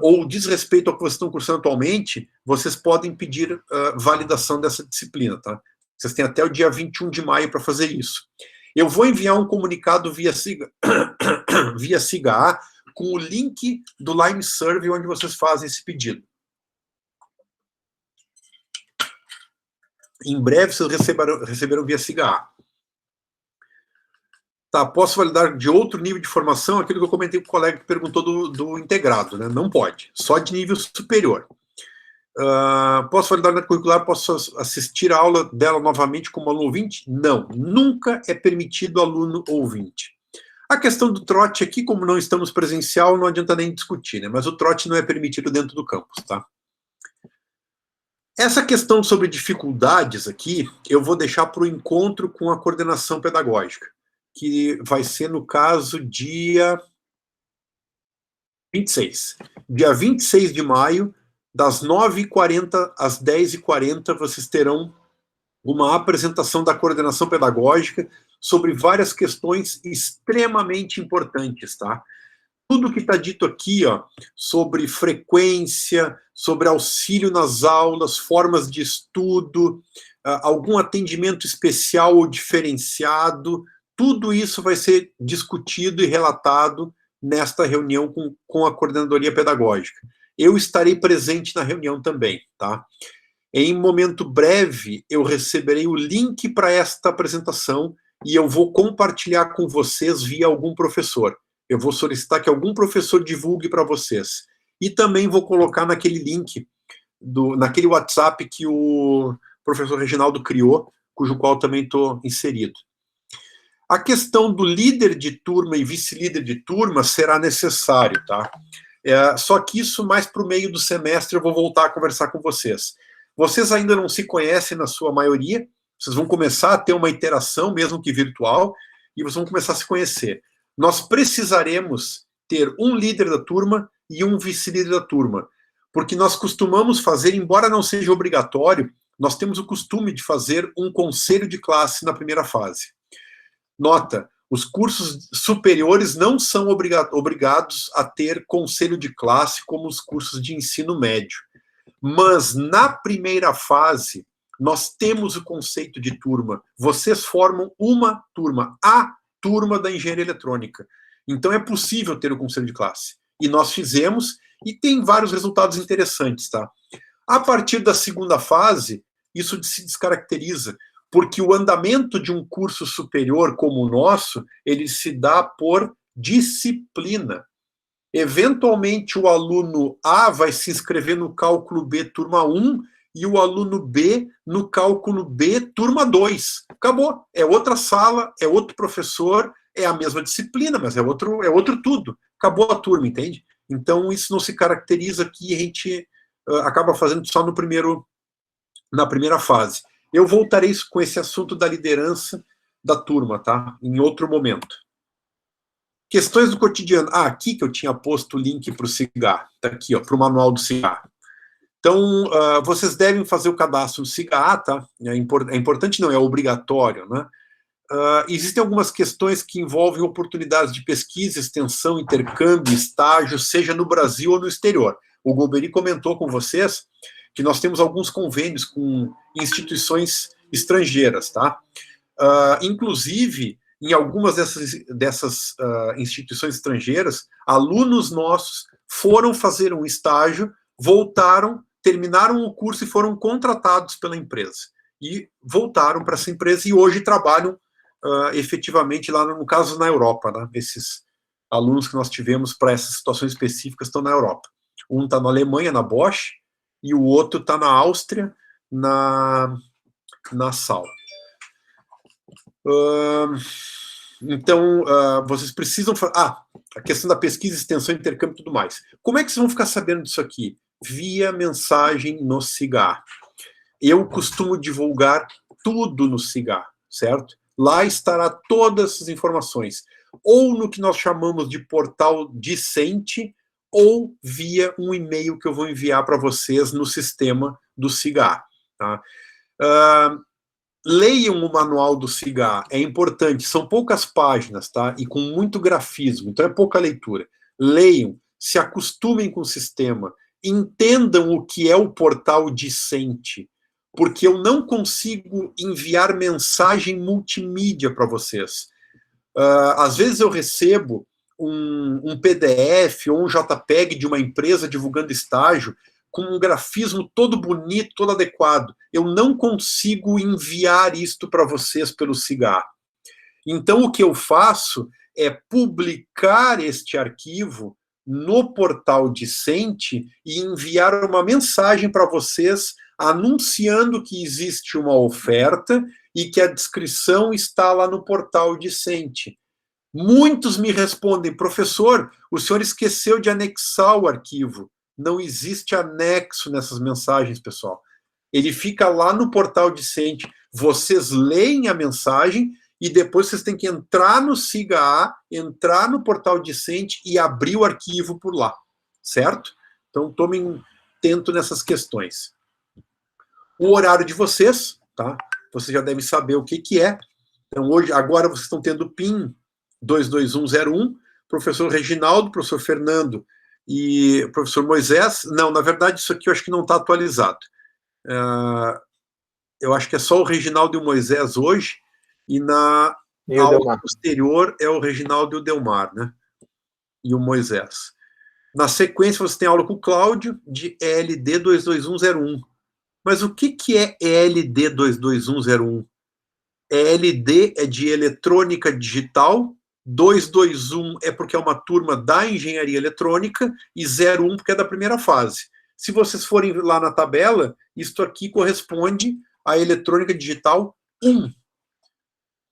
ou diz respeito ao que vocês estão cursando atualmente, vocês podem pedir validação dessa disciplina, tá? Vocês têm até o dia 21 de maio para fazer isso. Eu vou enviar um comunicado via SIGA com o link do Lime Survey onde vocês fazem esse pedido. Em breve vocês receberão via SIGA. Tá, posso validar de outro nível de formação? Aquilo que eu comentei com o colega que perguntou do integrado, né? Não pode, só de nível superior. Posso validar na curricular? Posso assistir a aula dela novamente como aluno ouvinte? Não, nunca é permitido aluno ouvinte. A questão do trote aqui, como não estamos presencial, não adianta nem discutir, né? Mas o trote não é permitido dentro do campus, tá? Essa questão sobre dificuldades aqui, eu vou deixar para o encontro com a coordenação pedagógica, que vai ser, no caso, dia 26. Dia 26 de maio, das 9h40 às 10h40, vocês terão uma apresentação da coordenação pedagógica sobre várias questões extremamente importantes, tá? Tudo que está dito aqui, ó, sobre frequência, sobre auxílio nas aulas, formas de estudo, algum atendimento especial ou diferenciado, tudo isso vai ser discutido e relatado nesta reunião com a coordenadoria pedagógica. Eu estarei presente na reunião também, tá? Em momento breve, eu receberei o link para esta apresentação e eu vou compartilhar com vocês via algum professor. Eu vou solicitar que algum professor divulgue para vocês. E também vou colocar naquele link, naquele WhatsApp que o professor Reginaldo criou, cujo qual também estou inserido. A questão do líder de turma e vice-líder de turma será necessário, tá? Só que isso mais para o meio do semestre eu vou voltar a conversar com vocês. Vocês ainda não se conhecem na sua maioria, vocês vão começar a ter uma interação, mesmo que virtual, e vocês vão começar a se conhecer. Nós precisaremos ter um líder da turma e um vice-líder da turma, porque nós costumamos fazer, embora não seja obrigatório, nós temos o costume de fazer um conselho de classe na primeira fase. Nota, os cursos superiores não são obrigados a ter conselho de classe como os cursos de ensino médio. Mas na primeira fase, nós temos o conceito de turma. Vocês formam uma turma, a turma da engenharia eletrônica. Então é possível ter o conselho de classe. E nós fizemos, e tem vários resultados interessantes, tá? A partir da segunda fase, isso se descaracteriza, porque o andamento de um curso superior como o nosso, ele se dá por disciplina. Eventualmente, o aluno A vai se inscrever no cálculo B turma 1 e o aluno B no cálculo B turma 2. Acabou. É outra sala, é outro professor, é a mesma disciplina, mas é outro tudo. Acabou a turma, entende? Então, isso não se caracteriza aqui, a gente acaba fazendo só na primeira fase. Eu voltarei com esse assunto da liderança da turma, tá? Em outro momento. Questões do cotidiano. Aqui que eu tinha posto o link para o SIGA. Tá aqui, ó, para o manual do SIGA. Então, vocês devem fazer o cadastro no SIGA, tá? É importante, não, é obrigatório, né? Existem algumas questões que envolvem oportunidades de pesquisa, extensão, intercâmbio, estágio, seja no Brasil ou no exterior. O Golbery comentou com vocês que nós temos alguns convênios com instituições estrangeiras, tá? Inclusive, em algumas dessas instituições estrangeiras, alunos nossos foram fazer um estágio, voltaram, terminaram o curso e foram contratados pela empresa. E voltaram para essa empresa e hoje trabalham efetivamente lá, no caso, na Europa, né? Esses alunos que nós tivemos para essas situações específicas estão na Europa. Um está na Alemanha, na Bosch, e o outro está na Áustria, na SAL. Então, vocês precisam... a questão da pesquisa, extensão, intercâmbio e tudo mais. Como é que vocês vão ficar sabendo disso aqui? Via mensagem no SIGA. Eu costumo divulgar tudo no SIGA, certo? Lá estará todas essas informações. Ou no que nós chamamos de portal discente, ou via um e-mail que eu vou enviar para vocês no sistema do SIGA. Tá? leiam o manual do SIGA, é importante, são poucas páginas, tá? E com muito grafismo, então é pouca leitura. Leiam, se acostumem com o sistema, entendam o que é o portal discente, porque eu não consigo enviar mensagem multimídia para vocês. Às vezes eu recebo um PDF ou um JPEG de uma empresa divulgando estágio com um grafismo todo bonito, todo adequado. Eu não consigo enviar isto para vocês pelo SIGA. Então, o que eu faço é publicar este arquivo no portal Discente e enviar uma mensagem para vocês anunciando que existe uma oferta e que a descrição está lá no portal Discente. Muitos me respondem, professor, o senhor esqueceu de anexar o arquivo. Não existe anexo nessas mensagens, pessoal. Ele fica lá no portal Discente. Vocês leem a mensagem e depois vocês têm que entrar no SIGA, entrar no portal Discente e abrir o arquivo por lá, certo? Então, tomem atento nessas questões. O horário de vocês, tá? Vocês já devem saber o que é. Então, agora vocês estão tendo PIN 22101, professor Reginaldo, professor Fernando e professor Moisés. Não, na verdade, isso aqui eu acho que não está atualizado. Eu acho que é só o Reginaldo e o Moisés hoje, e na aula posterior é o Reginaldo e o Delmar, né? E o Moisés. Na sequência, você tem aula com o Cláudio, de ELD 22101. Mas o que é ELD 22101? ELD é de Eletrônica Digital, 221 é porque é uma turma da Engenharia Eletrônica, e 01 porque é da primeira fase. Se vocês forem lá na tabela, isto aqui corresponde à Eletrônica Digital 1.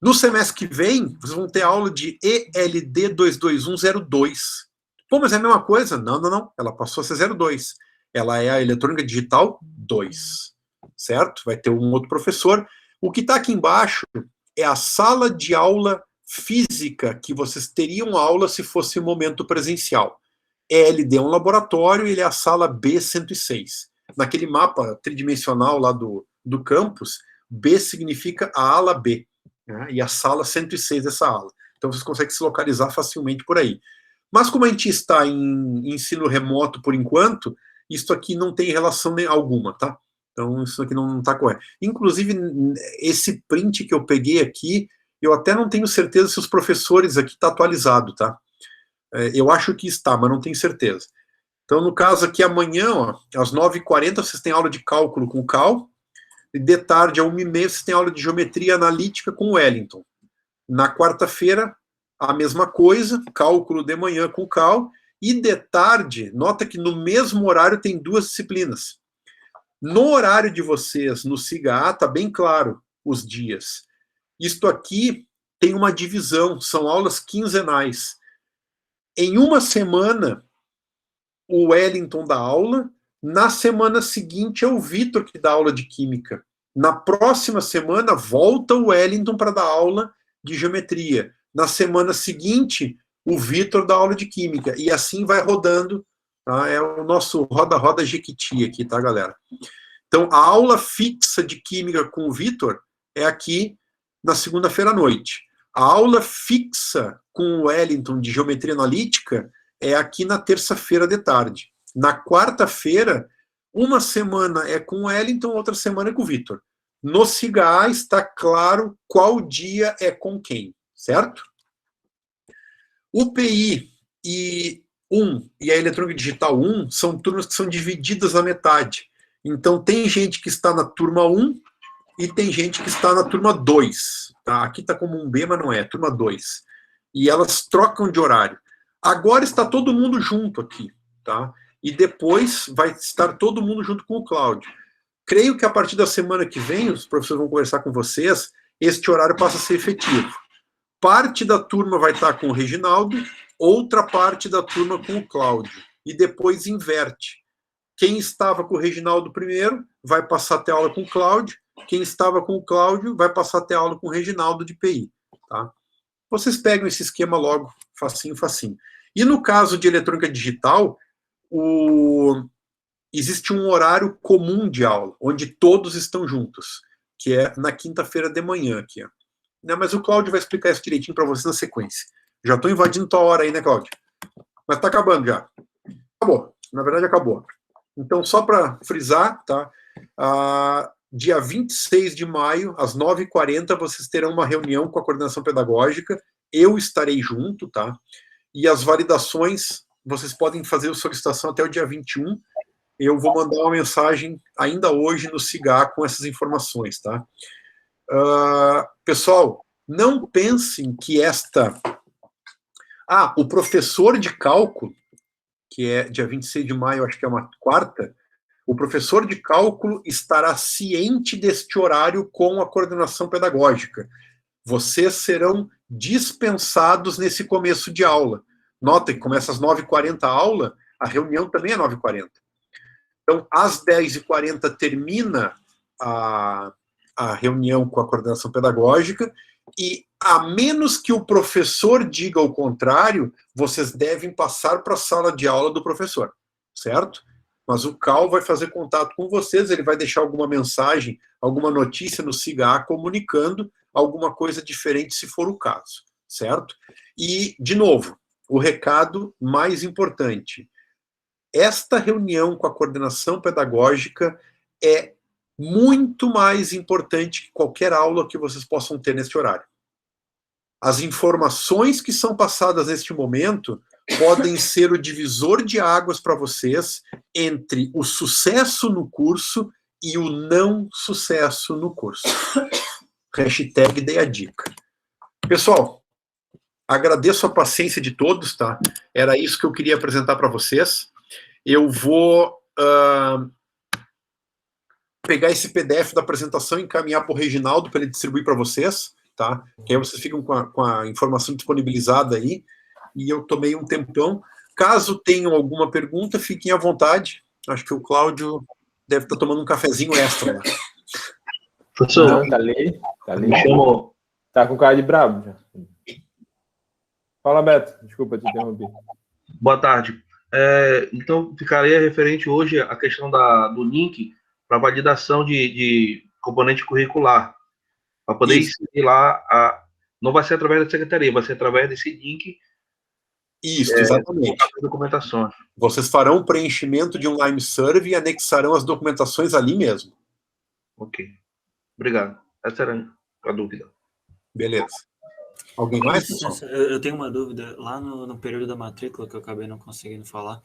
No semestre que vem, vocês vão ter aula de ELD 22102. Pô, mas é a mesma coisa? Não. Ela passou a ser 02. Ela é a Eletrônica Digital 2. Certo? Vai ter um outro professor. O que está aqui embaixo é a sala de aula física que vocês teriam aula se fosse um momento presencial. ELD é um laboratório, ele é a sala B106. Naquele mapa tridimensional lá do campus, B significa a ala B, né? E a sala 106 dessa ala. Então vocês conseguem se localizar facilmente por aí. Mas como a gente está em ensino remoto por enquanto, isso aqui não tem relação alguma, tá? Então isso aqui não está correto. Inclusive, esse print que eu peguei aqui, eu até não tenho certeza se os professores aqui está atualizado, tá? Eu acho que está, mas não tenho certeza. Então, no caso aqui, amanhã, ó, às 9h40, vocês têm aula de cálculo com o Cal, e de tarde, às 1h30, vocês têm aula de geometria analítica com o Wellington. Na quarta-feira, a mesma coisa, cálculo de manhã com o Cal, e de tarde, nota que no mesmo horário tem duas disciplinas. No horário de vocês, no SIGA, está bem claro os dias. Isto aqui tem uma divisão, são aulas quinzenais. Em uma semana, o Wellington dá aula, na semana seguinte é o Vitor que dá aula de Química. Na próxima semana, volta o Wellington para dar aula de Geometria. Na semana seguinte, o Vitor dá aula de Química. E assim vai rodando, tá? É o nosso roda-roda Jequiti aqui, tá, galera? Então, a aula fixa de Química com o Vitor é aqui na segunda-feira à noite. A aula fixa com o Wellington de Geometria Analítica é aqui na terça-feira de tarde. Na quarta-feira, uma semana é com o Wellington, outra semana é com o Vitor. No SIGA está claro qual dia é com quem, certo? O PI e 1 e a Eletrônica Digital 1 são turmas que são divididas na metade. Então, tem gente que está na turma 1 e tem gente que está na turma 2. Tá? Aqui está como um B, mas não é, turma 2. E elas trocam de horário. Agora está todo mundo junto aqui, tá? E depois vai estar todo mundo junto com o Cláudio. Creio que a partir da semana que vem, os professores vão conversar com vocês, este horário passa a ser efetivo. Parte da turma vai estar com o Reginaldo, outra parte da turma com o Cláudio. E depois inverte. Quem estava com o Reginaldo primeiro vai passar a ter aula com o Cláudio. Quem estava com o Cláudio vai passar a ter aula com o Reginaldo de PI. Tá? Vocês pegam esse esquema logo, facinho, facinho. E no caso de eletrônica digital, existe um horário comum de aula, onde todos estão juntos. que é na quinta-feira de manhã aqui, ó. Não, mas o Cláudio vai explicar isso direitinho para você na sequência. Já estou invadindo tua hora aí, né, Cláudio? Mas está acabando já. Acabou. Na verdade, acabou. Então, só para frisar, tá? Dia 26 de maio, às 9h40, vocês terão uma reunião com a coordenação pedagógica. Eu estarei junto, tá? E as validações, vocês podem fazer a solicitação até o dia 21. Eu vou mandar uma mensagem ainda hoje no SIGA com essas informações, tá? Pessoal, não pensem que o professor de cálculo, que é dia 26 de maio, acho que é uma quarta, o professor de cálculo estará ciente deste horário com a coordenação pedagógica. Vocês serão dispensados nesse começo de aula. Notem que começa às 9h40 a aula, a reunião também é 9h40. Então, às 10h40 termina a reunião com a coordenação pedagógica, e a menos que o professor diga o contrário, vocês devem passar para a sala de aula do professor, certo? Mas o Cal vai fazer contato com vocês, ele vai deixar alguma mensagem, alguma notícia no SIGA comunicando alguma coisa diferente, se for o caso, certo? E, de novo, o recado mais importante: esta reunião com a coordenação pedagógica é muito mais importante que qualquer aula que vocês possam ter neste horário. As informações que são passadas neste momento podem ser o divisor de águas para vocês entre o sucesso no curso e o não sucesso no curso. Hashtag dei a dica. Pessoal, agradeço a paciência de todos, tá? Era isso que eu queria apresentar para vocês. Eu vou pegar esse PDF da apresentação e encaminhar para o Reginaldo para ele distribuir para vocês, tá? Que aí vocês ficam com a informação disponibilizada aí. E eu tomei um tempão. Caso tenham alguma pergunta, fiquem à vontade. Acho que o Cláudio deve estar tomando um cafezinho extra lá. Professor, não, tá ali. Me chamou. Tá com cara de brabo já. Fala, Beto. Desculpa te interromper. Boa tarde. Então, ficaria referente hoje à questão do link para validação de componente curricular. Para poder inserir lá, não vai ser através da secretaria, vai ser através desse link. Isso, exatamente. Documentações. Vocês farão o preenchimento de um Lime Survey e anexarão as documentações ali mesmo. Ok. Obrigado. Essa era a dúvida. Beleza. Alguém mais? Eu tenho uma dúvida. Lá no período da matrícula, que eu acabei não conseguindo falar,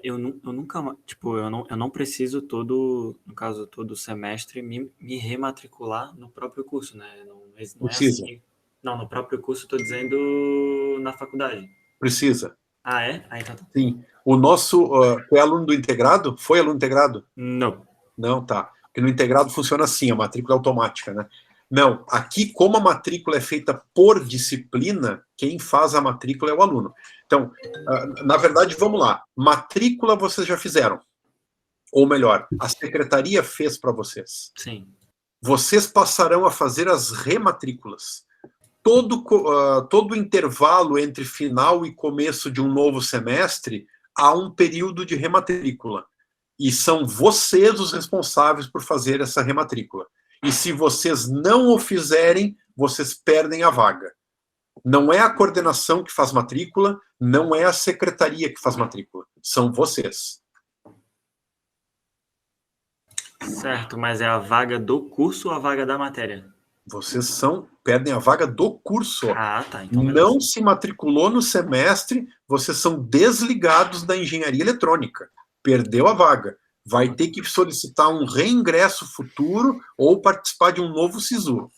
eu nunca, tipo, eu não preciso no caso, todo semestre, me rematricular no próprio curso, né? Não precisa. Assim. Não, no próprio curso, estou dizendo na faculdade. Precisa. Ah, é? Ah, então tá. Sim. O nosso, é aluno do integrado? Foi aluno integrado? Não. Não, tá. Porque no integrado funciona assim, a matrícula é automática, né? Não, aqui, como a matrícula é feita por disciplina, quem faz a matrícula é o aluno. Então, na verdade, vamos lá. Matrícula vocês já fizeram. Ou melhor, a secretaria fez para vocês. Sim. Vocês passarão a fazer as rematrículas. Todo intervalo entre final e começo de um novo semestre, há um período de rematrícula. E são vocês os responsáveis por fazer essa rematrícula. E se vocês não o fizerem, vocês perdem a vaga. Não é a coordenação que faz matrícula, não é a secretaria que faz matrícula. São vocês. Certo, mas é a vaga do curso ou a vaga da matéria? Vocês perdem a vaga do curso. Ah, tá. Então não se matriculou no semestre, vocês são desligados da engenharia eletrônica. Perdeu a vaga. Vai ter que solicitar um reingresso futuro ou participar de um novo SISU.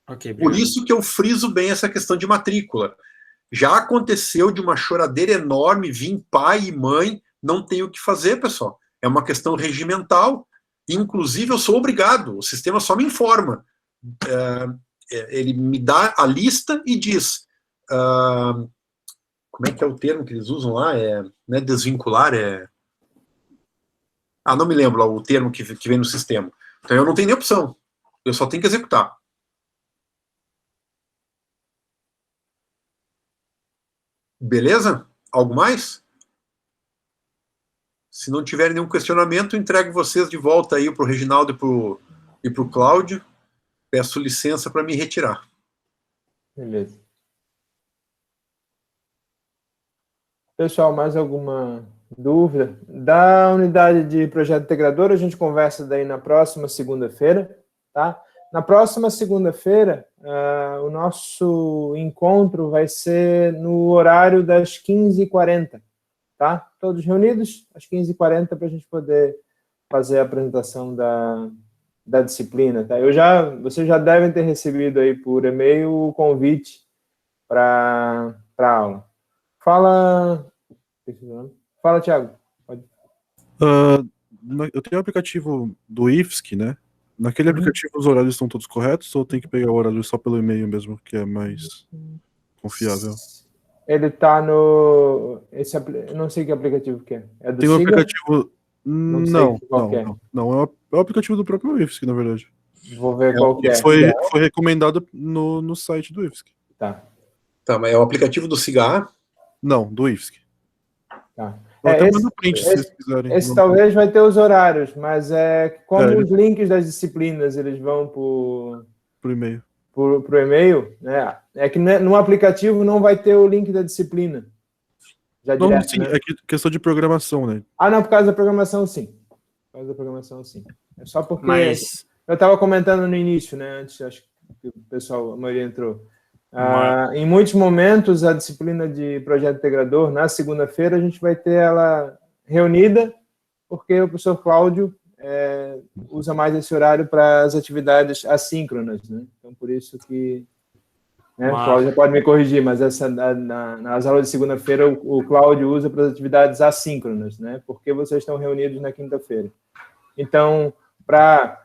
Okay, por isso que eu friso bem essa questão de matrícula. Já aconteceu de uma choradeira enorme, vir pai e mãe, não tem o que fazer, pessoal. É uma questão regimental. Inclusive, eu sou obrigado, o sistema só me informa. Ele me dá a lista e diz... como é que é o termo que eles usam lá? Não é desvincular, não me lembro o termo que vem no sistema. Então, eu não tenho nem opção. Eu só tenho que executar. Beleza? Algo mais? Se não tiver nenhum questionamento, entrego vocês de volta aí para o Reginaldo e para o e para o Cláudio. Peço licença para me retirar. Beleza. Pessoal, mais alguma dúvida? Da unidade de projeto integrador, a gente conversa daí na próxima segunda-feira, tá? Na próxima segunda-feira, o nosso encontro vai ser no horário das 15h40, tá? Todos reunidos às 15h40 para a gente poder fazer a apresentação da disciplina, tá? Vocês já devem ter recebido aí por e-mail o convite para a aula. Fala, Thiago. Pode. Eu tenho o aplicativo do IFSC, né? Naquele aplicativo os horários estão todos corretos ou tem que pegar o horário só pelo e-mail mesmo, que é mais confiável? Ele está no... eu não sei que aplicativo que é. É do tem um SIGA? aplicativo... Não, é o aplicativo do próprio IFSC, na verdade. Vou ver qual que é. Foi recomendado no site do IFSC. Tá, mas é o aplicativo do SIGA? Não, do IFSC. Tá. Print, se vocês quiserem. Esse talvez vai ter os horários, mas como os links das disciplinas eles vão por e-mail. Pro e-mail, né? É que no aplicativo não vai ter o link da disciplina. Já não, direto, sim, né? é questão de programação, né? Não, por causa da programação, sim. Por causa da programação, sim. É só porque eu estava comentando no início, né? Antes, acho que o pessoal, a maioria entrou. Em muitos momentos, a disciplina de projeto integrador, na segunda-feira, a gente vai ter ela reunida, porque o professor Cláudio usa mais esse horário para as atividades assíncronas, né? Então, por isso que... Né? O Cláudio pode me corrigir, mas nas aulas de segunda-feira o Cláudio usa para as atividades assíncronas, né? Porque vocês estão reunidos na quinta-feira. Então, para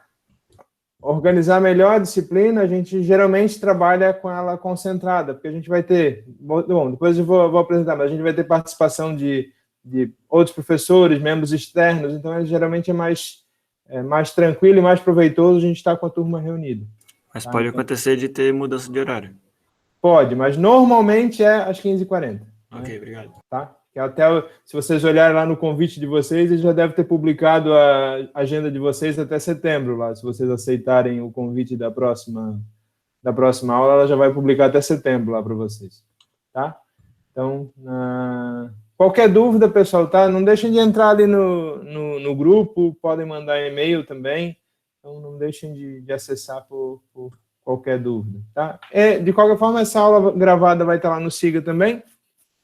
organizar melhor a disciplina, a gente geralmente trabalha com ela concentrada, porque a gente vai ter... Bom, depois eu vou apresentar, mas a gente vai ter participação de outros professores, membros externos, então geralmente é mais tranquilo e mais proveitoso a gente estar com a turma reunida. Mas pode acontecer de ter mudança de horário. Pode, mas normalmente é às 15h40. Ok, obrigado. Tá? Se vocês olharem lá no convite de vocês, ele já deve ter publicado a agenda de vocês até setembro lá. Se vocês aceitarem o convite da próxima aula, ela já vai publicar até setembro lá para vocês. Tá? Então, qualquer dúvida, pessoal, tá? Não deixem de entrar ali no grupo, podem mandar e-mail também. Então, não deixem de acessar por qualquer dúvida, tá? De qualquer forma, essa aula gravada vai estar lá no SIGA também.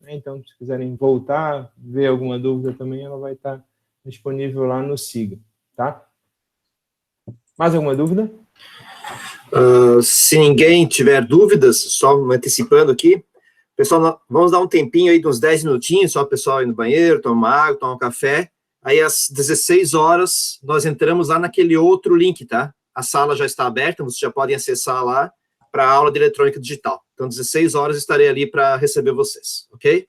Então, se quiserem voltar, ver alguma dúvida também, ela vai estar disponível lá no SIGA, tá? Mais alguma dúvida? Se ninguém tiver dúvidas, só me antecipando aqui, pessoal, vamos dar um tempinho aí de uns 10 minutinhos, só o pessoal ir no banheiro, tomar água, tomar um café. Aí, às 16 horas, nós entramos lá naquele outro link, tá? A sala já está aberta, vocês já podem acessar lá para a aula de eletrônica digital. Então, 16 horas estarei ali para receber vocês, ok?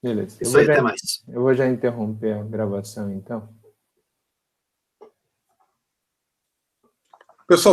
Beleza. Isso aí, até mais. Eu vou já interromper a gravação, então. Pessoal,